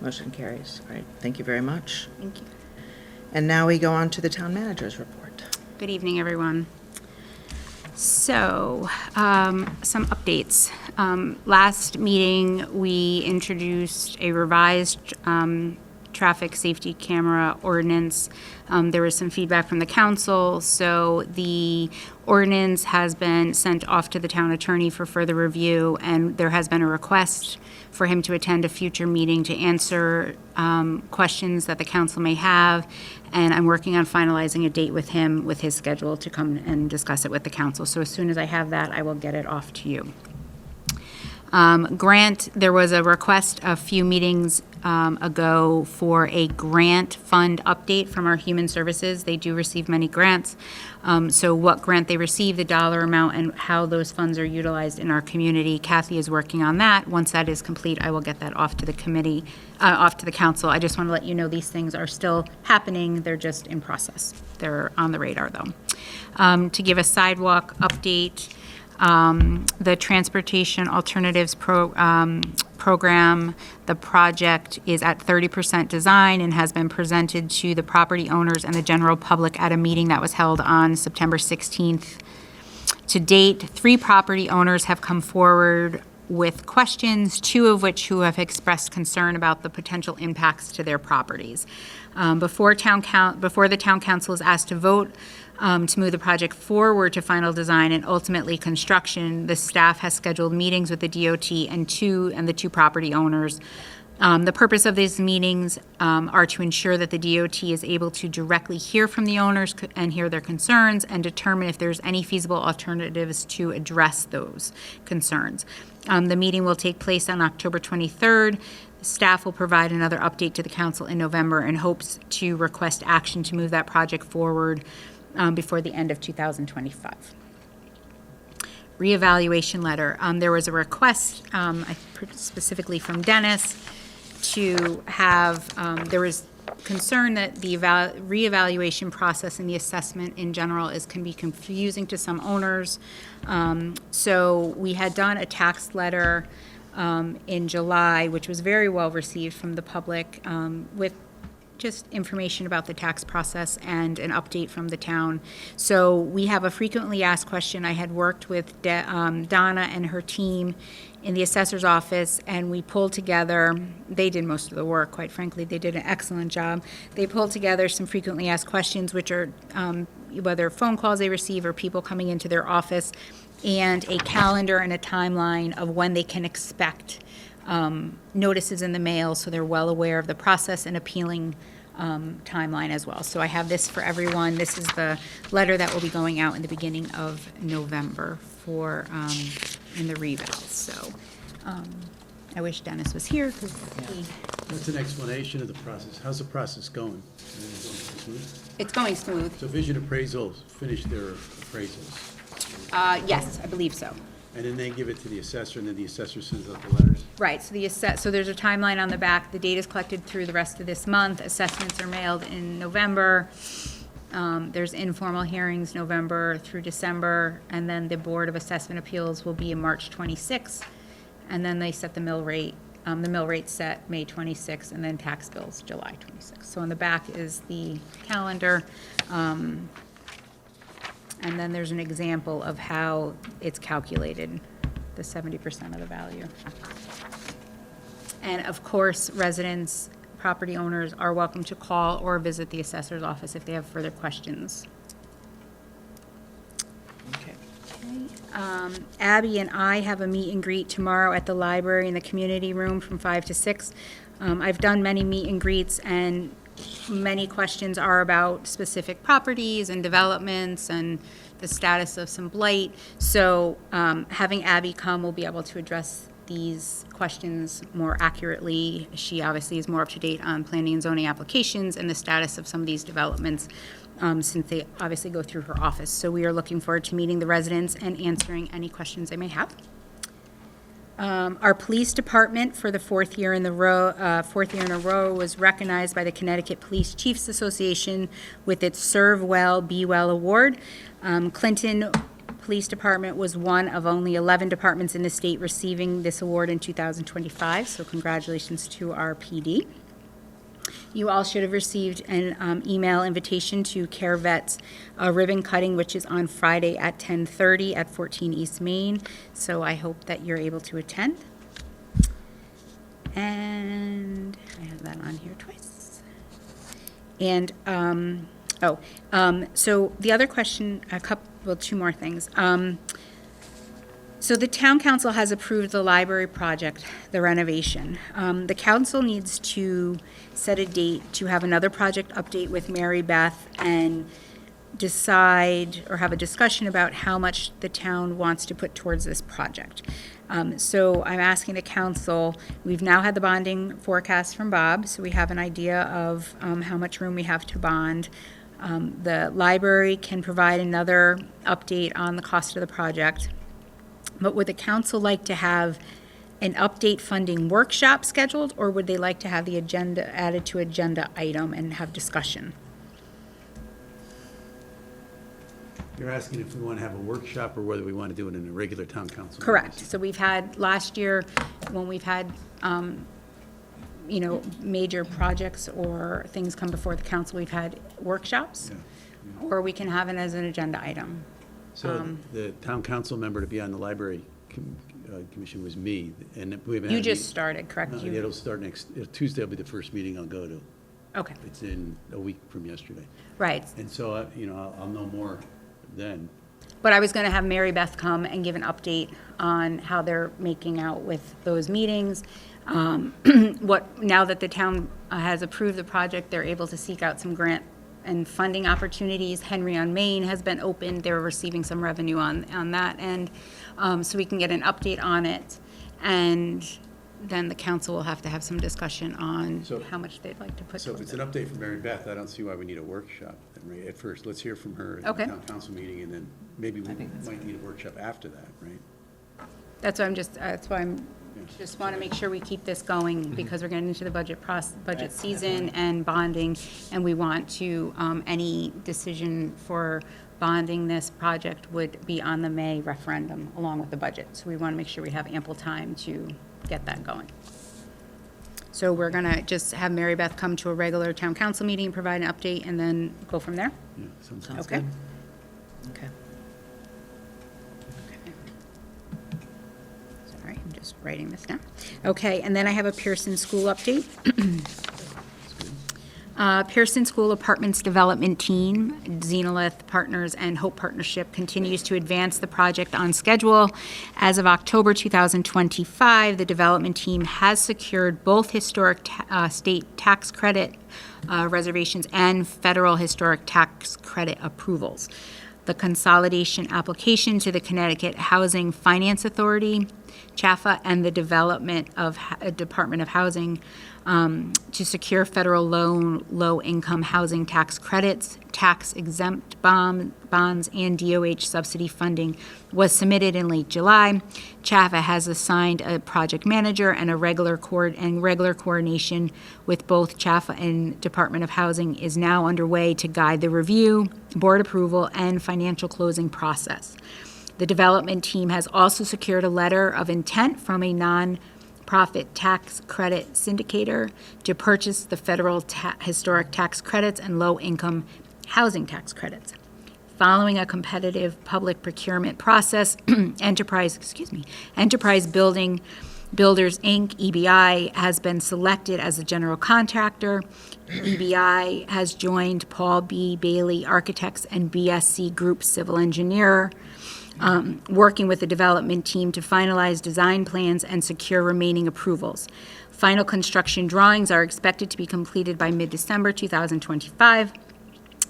Speaker 1: Motion carries. All right, thank you very much.
Speaker 9: Thank you.
Speaker 1: And now we go on to the town manager's report.
Speaker 9: Good evening, everyone. So, some updates. Last meeting, we introduced a revised traffic safety camera ordinance. There was some feedback from the council, so the ordinance has been sent off to the town attorney for further review, and there has been a request for him to attend a future meeting to answer questions that the council may have, and I'm working on finalizing a date with him, with his schedule, to come and discuss it with the council. So as soon as I have that, I will get it off to you. Grant, there was a request a few meetings ago for a grant fund update from our Human Services. They do receive many grants. So what grant they receive, the dollar amount, and how those funds are utilized in our community. Kathy is working on that. Once that is complete, I will get that off to the committee, off to the council. I just want to let you know these things are still happening. They're just in process. They're on the radar, though. To give a sidewalk update, the Transportation Alternatives Program, the project is at 30% design and has been presented to the property owners and the general public at a meeting that was held on September 16th. To date, 3 property owners have come forward with questions, 2 of which who have expressed concern about the potential impacts to their properties. Before the town council is asked to vote to move the project forward to final design and ultimately construction, the staff has scheduled meetings with the DOT and the 2 property owners. The purpose of these meetings are to ensure that the DOT is able to directly hear from the owners and hear their concerns and determine if there's any feasible alternatives to address those concerns. The meeting will take place on October 23rd. Staff will provide another update to the council in November and hopes to request action to move that project forward before the end of 2025. Reevaluation letter. There was a request, specifically from Dennis, to have, there was concern that the reevaluation process and the assessment in general can be confusing to some owners. So we had done a tax letter in July, which was very well received from the public, with just information about the tax process and an update from the town. So we have a frequently asked question. I had worked with Donna and her team in the assessor's office, and we pulled together, they did most of the work, quite frankly. They did an excellent job. They pulled together some frequently asked questions, which are whether phone calls they receive or people coming into their office, and a calendar and a timeline of when they can expect notices in the mail, so they're well aware of the process and appealing timeline as well. So I have this for everyone. This is the letter that will be going out in the beginning of November for in the revals. So I wish Dennis was here because
Speaker 3: That's an explanation of the process. How's the process going?
Speaker 9: it's going smooth.
Speaker 3: So Vision Appraisals finished their appraisals.
Speaker 9: Yes, I believe so.
Speaker 3: And then they give it to the assessor, and then the assessor sends out the letters?
Speaker 9: Right, so there's a timeline on the back. The data's collected through the rest of this month. Assessments are mailed in November. There's informal hearings November through December, and then the Board of Assessment Appeals will be in March 26th. And then they set the mill rate. The mill rate set May 26th, and then tax bills July 26th. So on the back is the calendar. And then there's an example of how it's calculated, the 70% of the value. And of course, residents, property owners are welcome to call or visit the assessor's office if they have further questions.
Speaker 1: Okay.
Speaker 9: Abby and I have a meet and greet tomorrow at the library in the community room from 5 to 6. I've done many meet and greets, and many questions are about specific properties and developments and the status of some blight. So having Abby come, we'll be able to address these questions more accurately. She obviously is more up to date on planning and zoning applications and the status of some of these developments, since they obviously go through her office. So we are looking forward to meeting the residents and answering any questions they may have. Our police department for the fourth year in a row was recognized by the Connecticut Police Chiefs Association with its Serve Well, Be Well Award. Clinton Police Department was one of only 11 departments in the state receiving this award in 2025, so congratulations to our PD. You all should have received an email invitation to Care Vet's ribbon cutting, which is on Friday at 10:30 at 14 East Main. So I hope that you're able to attend. And I have that on here twice. And, so the other question, two more things. So the town council has approved the library project, the renovation. The council needs to set a date to have another project update with Mary Beth and decide or have a discussion about how much the town wants to put towards this project. So I'm asking the council, we've now had the bonding forecast from Bob, so we have an idea of how much room we have to bond. The library can provide another update on the cost of the project. But would the council like to have an update funding workshop scheduled, or would they like to have the agenda added to agenda item and have discussion?
Speaker 3: You're asking if we want to have a workshop or whether we want to do it in a regular town council?
Speaker 9: Correct.
Speaker 3: meeting?
Speaker 9: So we've had, last year, when we've had, major projects or things come before the council, we've had workshops, or we can have it as an agenda item.
Speaker 3: So the town council member to be on the library commission was me, and we haven't.
Speaker 9: You just started, correct?
Speaker 3: It'll start Tuesday will be the first meeting I'll go to.
Speaker 9: Okay,
Speaker 3: It's in a week from yesterday.
Speaker 9: right.
Speaker 3: And so, I'll know more then.
Speaker 9: But I was going to have Mary Beth come and give an update on how they're making out with those meetings. Now that the town has approved the project, they're able to seek out some grant and funding opportunities. Henry on Main has been opened. They're receiving some revenue on that end. So we can get an update on it. And then the council will have to have some discussion on how much they'd like to put
Speaker 3: So if
Speaker 9: towards
Speaker 3: it's
Speaker 9: it.
Speaker 3: an update from Mary Beth, I don't see why we need a workshop then, right? At first, let's hear from her at
Speaker 9: Okay.
Speaker 3: the town council meeting, and then maybe we might need a workshop after that, right?
Speaker 9: That's why I'm just want to make sure we keep this going, because we're getting into the budget season and bonding, and we want to, any decision for bonding this project would be on the May referendum along with the budget. So we want to make sure we have ample time to get that going. So we're going to just have Mary Beth come to a regular town council meeting, provide an update, and then go from there?
Speaker 3: Yeah, sounds good.
Speaker 9: Okay.
Speaker 1: Okay.
Speaker 9: Sorry, I'm just writing this down. Okay, and then I have a Pearson School update. Pearson School Apartments Development Team, Zenolith Partners and Hope Partnership continues to advance the project on schedule. As of October 2025, the development team has secured both historic state tax credit reservations and federal historic tax credit approvals. The consolidation application to the Connecticut Housing Finance Authority CHAFA and the Development of Department of Housing to secure federal low-income housing tax credits, tax-exempt bonds, and DOH subsidy funding was submitted in late July. CHAFA has assigned a project manager and regular coordination with both CHAFA and Department of Housing is now underway to guide the review, board approval, and financial closing process. The development team has also secured a letter of intent from a non-profit tax credit syndicator to purchase the federal historic tax credits and low-income housing tax credits. Following a competitive public procurement process, Enterprise Builders, Inc., EBI, has been selected as the general contractor. EBI has joined Paul B. Bailey Architects and BSC Group Civil Engineer, working with the development team to finalize design plans and secure remaining approvals. Final construction drawings are expected to be completed by mid-December 2025.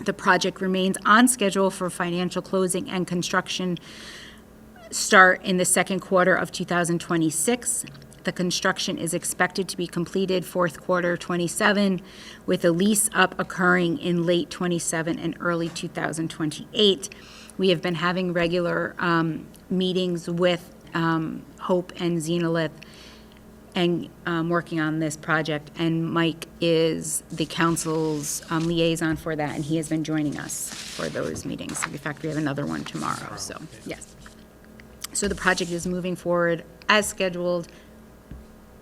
Speaker 9: The project remains on schedule for financial closing and construction start in the second quarter of 2026. The construction is expected to be completed fourth quarter 27, with a lease up occurring in late 27 and early 2028. We have been having regular meetings with Hope and Zenolith and working on this project, and Mike is the council's liaison for that, and he has been joining us for those meetings. In fact, we have another one tomorrow, so, yes. So the project is moving forward as scheduled,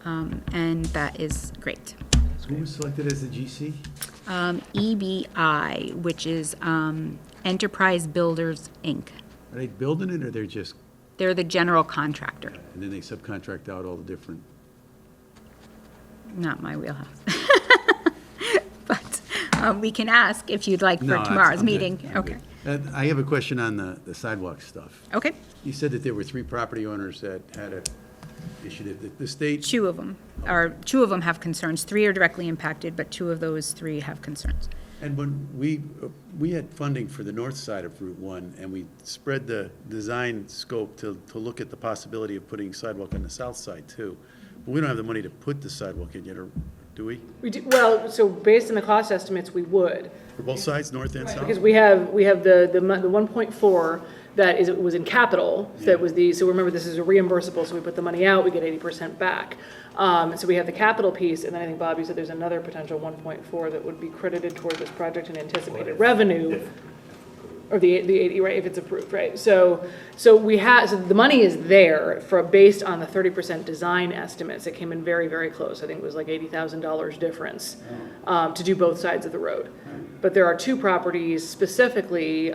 Speaker 9: and that is great.
Speaker 3: Who was selected as the GC?
Speaker 9: EBI, which is Enterprise Builders, Inc.
Speaker 3: Are they building it, or they're just,
Speaker 9: They're the general contractor,
Speaker 3: and then they subcontract out all the different?
Speaker 9: not my wheelhouse. But we can ask if you'd like for
Speaker 3: No,
Speaker 9: tomorrow's
Speaker 3: I'm good.
Speaker 9: meeting.
Speaker 3: I'm
Speaker 9: Okay.
Speaker 3: good. I have a question on the sidewalk stuff.
Speaker 9: Okay,
Speaker 3: You said that there were 3 property owners that had a issue, the state,
Speaker 9: two of them have concerns. 3 are directly impacted, but 2 of those 3 have concerns.
Speaker 3: and when we had funding for the north side of Route 1, and we spread the design scope to look at the possibility of putting sidewalk on the south side too. But we don't have the money to put the sidewalk in yet, or do we?
Speaker 10: We do, well, so based on the cost estimates, we would.
Speaker 3: For both sides, north and south?
Speaker 10: Because we have the 1.4 that was in capital, that was so remember, this is a reimbursable, so we put the money out, we get 80% back. So we have the capital piece, and then I think, Bob, you said there's another potential 1.4 that would be credited toward this project in anticipated revenue. Or the 80, right, if it's approved, right? So the money is there based on the 30% design estimates. It came in very, very close. I think it was like $80,000 difference to do both sides of the road. But there are 2 properties specifically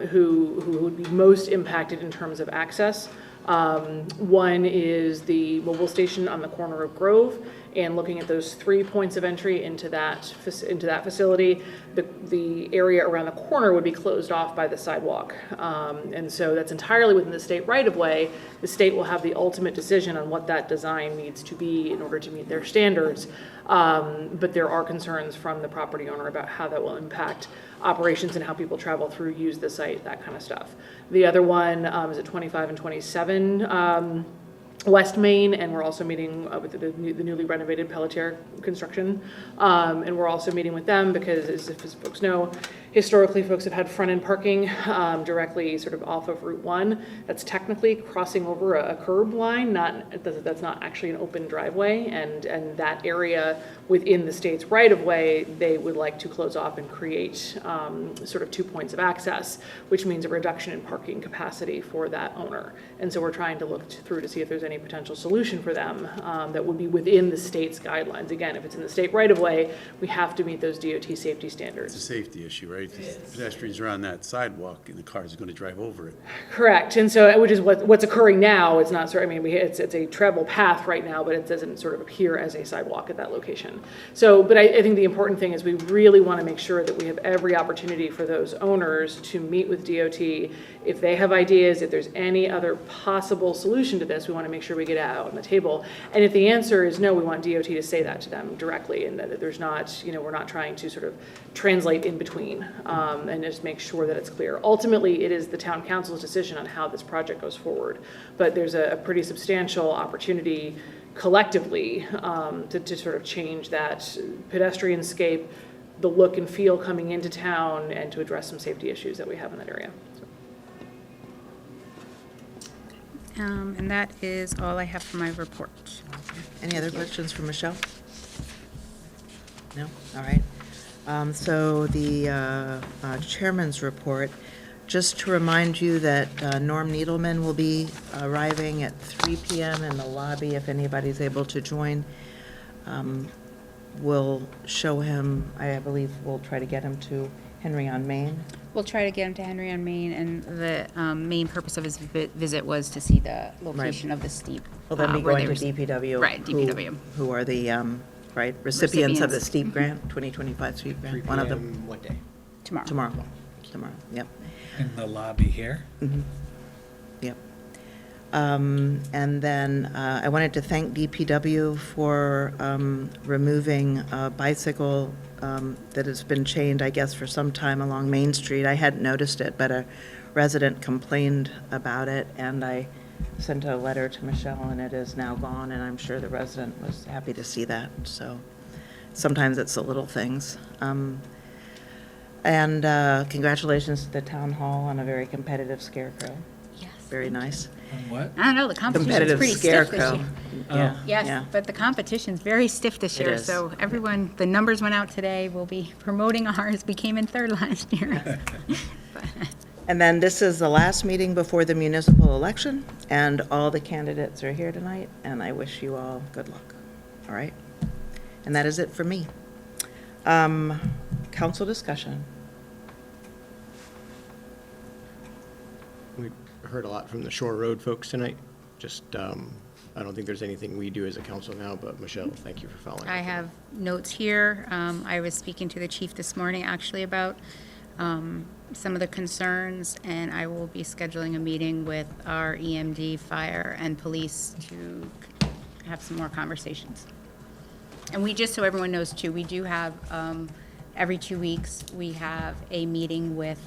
Speaker 10: who would be most impacted in terms of access. One is the mobile station on the corner of Grove, and looking at those 3 points of entry into that facility, the area around the corner would be closed off by the sidewalk. And so that's entirely within the state right-of-way. The state will have the ultimate decision on what that design needs to be in order to meet their standards. But there are concerns from the property owner about how that will impact operations and how people travel through, use the site, that kind of stuff. The other one is at 25 and 27 West Main, and we're also meeting with the newly renovated Pelletier construction. And we're also meeting with them because, as folks know, historically folks have had front-end parking directly sort of off of Route 1. That's technically crossing over a curb line, that's not actually an open driveway, and that area within the state's right-of-way, they would like to close off and create sort of 2 points of access, which means a reduction in parking capacity for that owner. And so we're trying to look through to see if there's any potential solution for them that would be within the state's guidelines. Again, if it's in the state right-of-way, we have to meet those DOT safety standards.
Speaker 3: It's a safety issue, right? Pedestrians are on that sidewalk, and the cars are going to drive over it.
Speaker 10: Correct, and so, which is what's occurring now. It's not sort of, I mean, it's a travel path right now, but it doesn't sort of appear as a sidewalk at that location. So, but I think the important thing is we really want to make sure that we have every opportunity for those owners to meet with DOT. If they have ideas, if there's any other possible solution to this, we want to make sure we get it out on the table. And if the answer is no, we want DOT to say that to them directly, and that there's not, we're not trying to sort of translate in between. and just make sure that it's clear. Ultimately, it is the town council's decision on how this project goes forward, but there's a pretty substantial opportunity collectively to sort of change that pedestrian scape, the look and feel coming into town, and to address some safety issues that we have in that area.
Speaker 9: And that is all I have for my report.
Speaker 1: Any other questions for Michelle? No? All right. So the chairman's report, just to remind you that Norm Needleman will be arriving at 3 p.m. in the lobby if anybody's able to join. We'll show him, I believe we'll try to get him to Henry on Main.
Speaker 9: We'll try to get him to Henry on Main, and the main purpose of his visit was to see the location of the steep.
Speaker 1: We'll then be
Speaker 9: where
Speaker 1: going
Speaker 9: they
Speaker 1: to DPW.
Speaker 9: Right, DPW.
Speaker 1: Who are the, right, recipients of the STEEP grant, 2025 STEEP grant. One of them.
Speaker 5: What day?
Speaker 9: Tomorrow.
Speaker 1: Tomorrow, yep.
Speaker 14: In the lobby here?
Speaker 1: Yep. And then I wanted to thank DPW for removing a bicycle that has been chained, I guess, for some time along Main Street. I hadn't noticed it, but a resident complained about it, and I sent a letter to Michelle, and it is now gone, and I'm sure the resident was happy to see that. So sometimes it's the little things. And congratulations to the town hall on a very competitive scarecrow.
Speaker 9: Yes.
Speaker 1: Very nice.
Speaker 14: What?
Speaker 9: I don't know, the competition's
Speaker 1: Competitive
Speaker 9: pretty stiff this
Speaker 1: scarecrow.
Speaker 9: year.
Speaker 1: Yeah,
Speaker 9: Yes,
Speaker 1: yeah.
Speaker 9: but the competition's very stiff this
Speaker 1: It
Speaker 9: year,
Speaker 1: is.
Speaker 9: so everyone, the numbers went out today, we'll be promoting ours, we came in third last year.
Speaker 1: And then this is the last meeting before the municipal election, and all the candidates are here tonight, and I wish you all good luck. All right? And that is it for me. Council discussion.
Speaker 5: We heard a lot from the Shore Road folks tonight. Just, I don't think there's anything we do as a council now, but Michelle, thank you for following.
Speaker 9: I have notes here. I was speaking to the chief this morning, actually, about some of the concerns, and I will be scheduling a meeting with our EMD, fire, and police to have some more conversations. And we, just so everyone knows too, we do have, every 2 weeks, we have a meeting with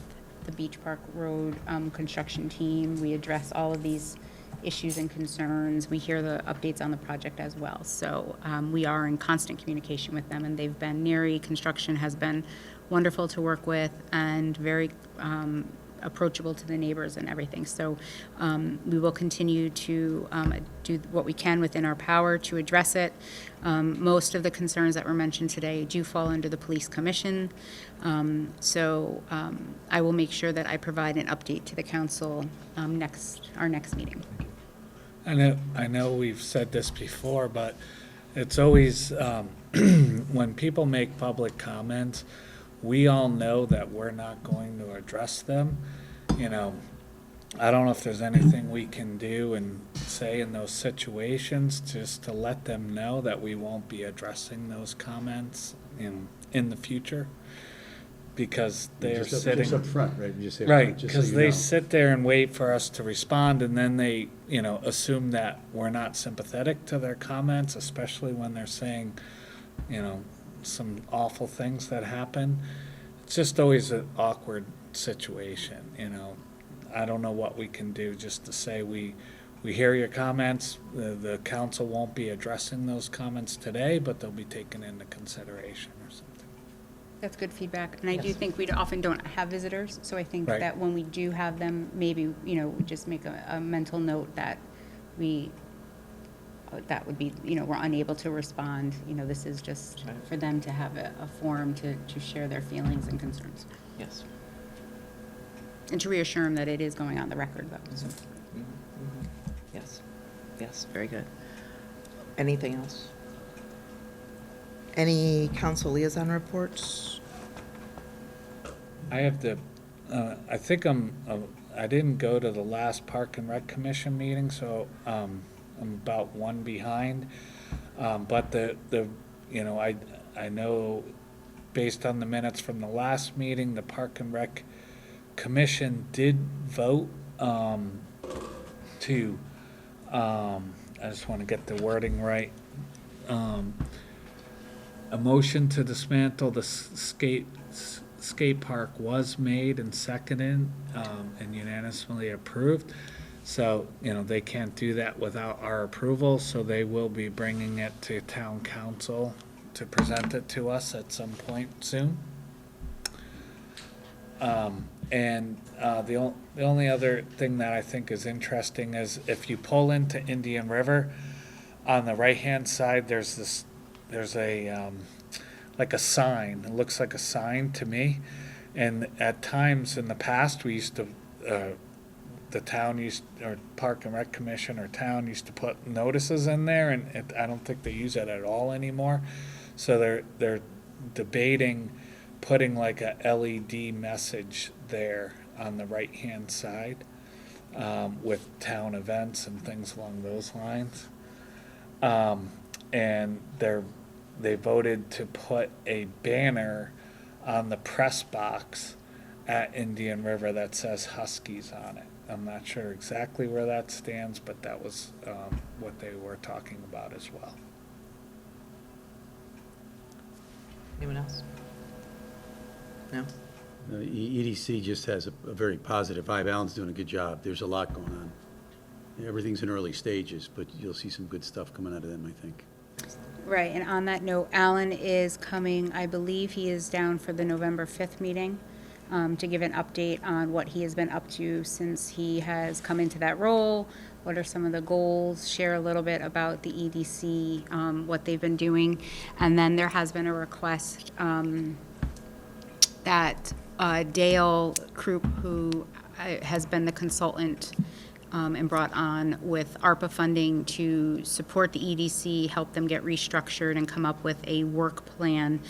Speaker 9: the Beach Park Road construction team. We address all of these issues and concerns. We hear the updates on the project as well. So we are in constant communication with them, and they've been, Neary Construction has been wonderful to work with and very approachable to the neighbors and everything. So we will continue to do what we can within our power to address it. Most of the concerns that were mentioned today do fall under the police commission. So I will make sure that I provide an update to the council our next meeting.
Speaker 14: I know we've said this before, but it's always, when people make public comments, we all know that we're not going to address them. You know, I don't know if there's anything we can do and say in those situations just to let them know that we won't be addressing those comments in the future. Because they're sitting.
Speaker 5: Just up front, right? You just say,
Speaker 14: Right,
Speaker 5: just so
Speaker 14: because
Speaker 5: you
Speaker 14: they
Speaker 5: know.
Speaker 14: sit there and wait for us to respond, and then they, assume that we're not sympathetic to their comments, especially when they're saying, some awful things that happen. It's just always an awkward situation, I don't know what we can do just to say we hear your comments. The council won't be addressing those comments today, but they'll be taken into consideration or something.
Speaker 9: That's good feedback. And I do think we often don't have visitors, so I think
Speaker 14: Right.
Speaker 9: that when we do have them, maybe, we just make a mental note that that would be, we're unable to respond. This is just for them to have a forum to share their feelings and concerns.
Speaker 1: Yes.
Speaker 9: And to reassure them that it is going on the record, though. So.
Speaker 1: Yes, very good. Anything else? Any council liaison reports?
Speaker 14: I have to, I think I didn't go to the last Park and Rec Commission meeting, so I'm about one behind. But I know based on the minutes from the last meeting, the Park and Rec Commission did vote to, I just want to get the wording right, a motion to dismantle the skate park was made and seconded, and unanimously approved. So, they can't do that without our approval, so they will be bringing it to town council to present it to us at some point soon. The only other thing that I think is interesting is if you pull into Indian River, on the right-hand side, there's a, like a sign. It looks like a sign to me. And at times in the past, we used to, the town used, or Park and Rec Commission or town used to put notices in there, and I don't think they use that at all anymore. So they're debating putting like a LED message there on the right-hand side, with town events and things along those lines. And they voted to put a banner on the press box at Indian River that says Huskies on it. I'm not sure exactly where that stands, but that was what they were talking about as well.
Speaker 1: Anyone else? No?
Speaker 3: The EDC just has a very positive vibe. Alan's doing a good job. There's a lot going on. Everything's in early stages, but you'll see some good stuff coming out of them, I think.
Speaker 9: Right, and on that note, Alan is coming, I believe he is down for the November 5th meeting to give an update on what he has been up to since he has come into that role, what are some of the goals, share a little bit about the EDC, what they've been doing. And then there has been a request that Dale Krupp, who has been the consultant and brought on with ARPA funding to support the EDC, help them get restructured and come up with a work plan.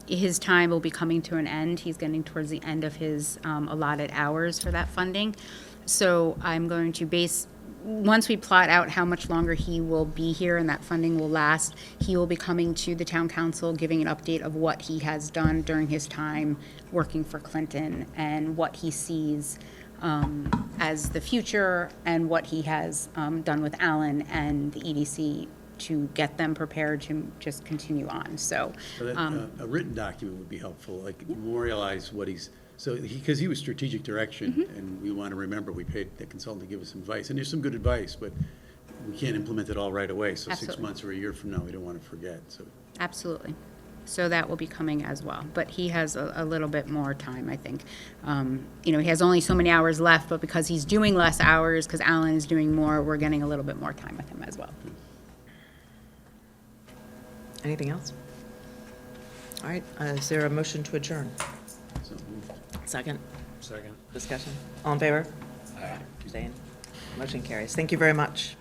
Speaker 9: His time will be coming to an end. He's getting towards the end of his allotted hours for that funding. So I'm going to once we plot out how much longer he will be here and that funding will last, he will be coming to the town council, giving an update of what he has done during his time working for Clinton and what he sees as the future and what he has done with Alan and the EDC to get them prepared to just continue on. So
Speaker 3: A written document would be helpful, like memorialize what because he was strategic direction, and we want to remember we paid the consultant to give us advice. And there's some good advice, but we can't implement it all right away. So
Speaker 9: Absolutely.
Speaker 3: 6 months or a year from now, we don't want to forget. So
Speaker 9: Absolutely. So that will be coming as well. But he has a little bit more time, I think. He has only so many hours left, but because he's doing less hours, because Alan is doing more, we're getting a little bit more time with him as well.
Speaker 1: Anything else? All right, is there a motion to adjourn?
Speaker 3: So moved.
Speaker 1: Second?
Speaker 11: Second.
Speaker 1: Discussion? All in favor? Abstain? Motion carries. Thank you very much.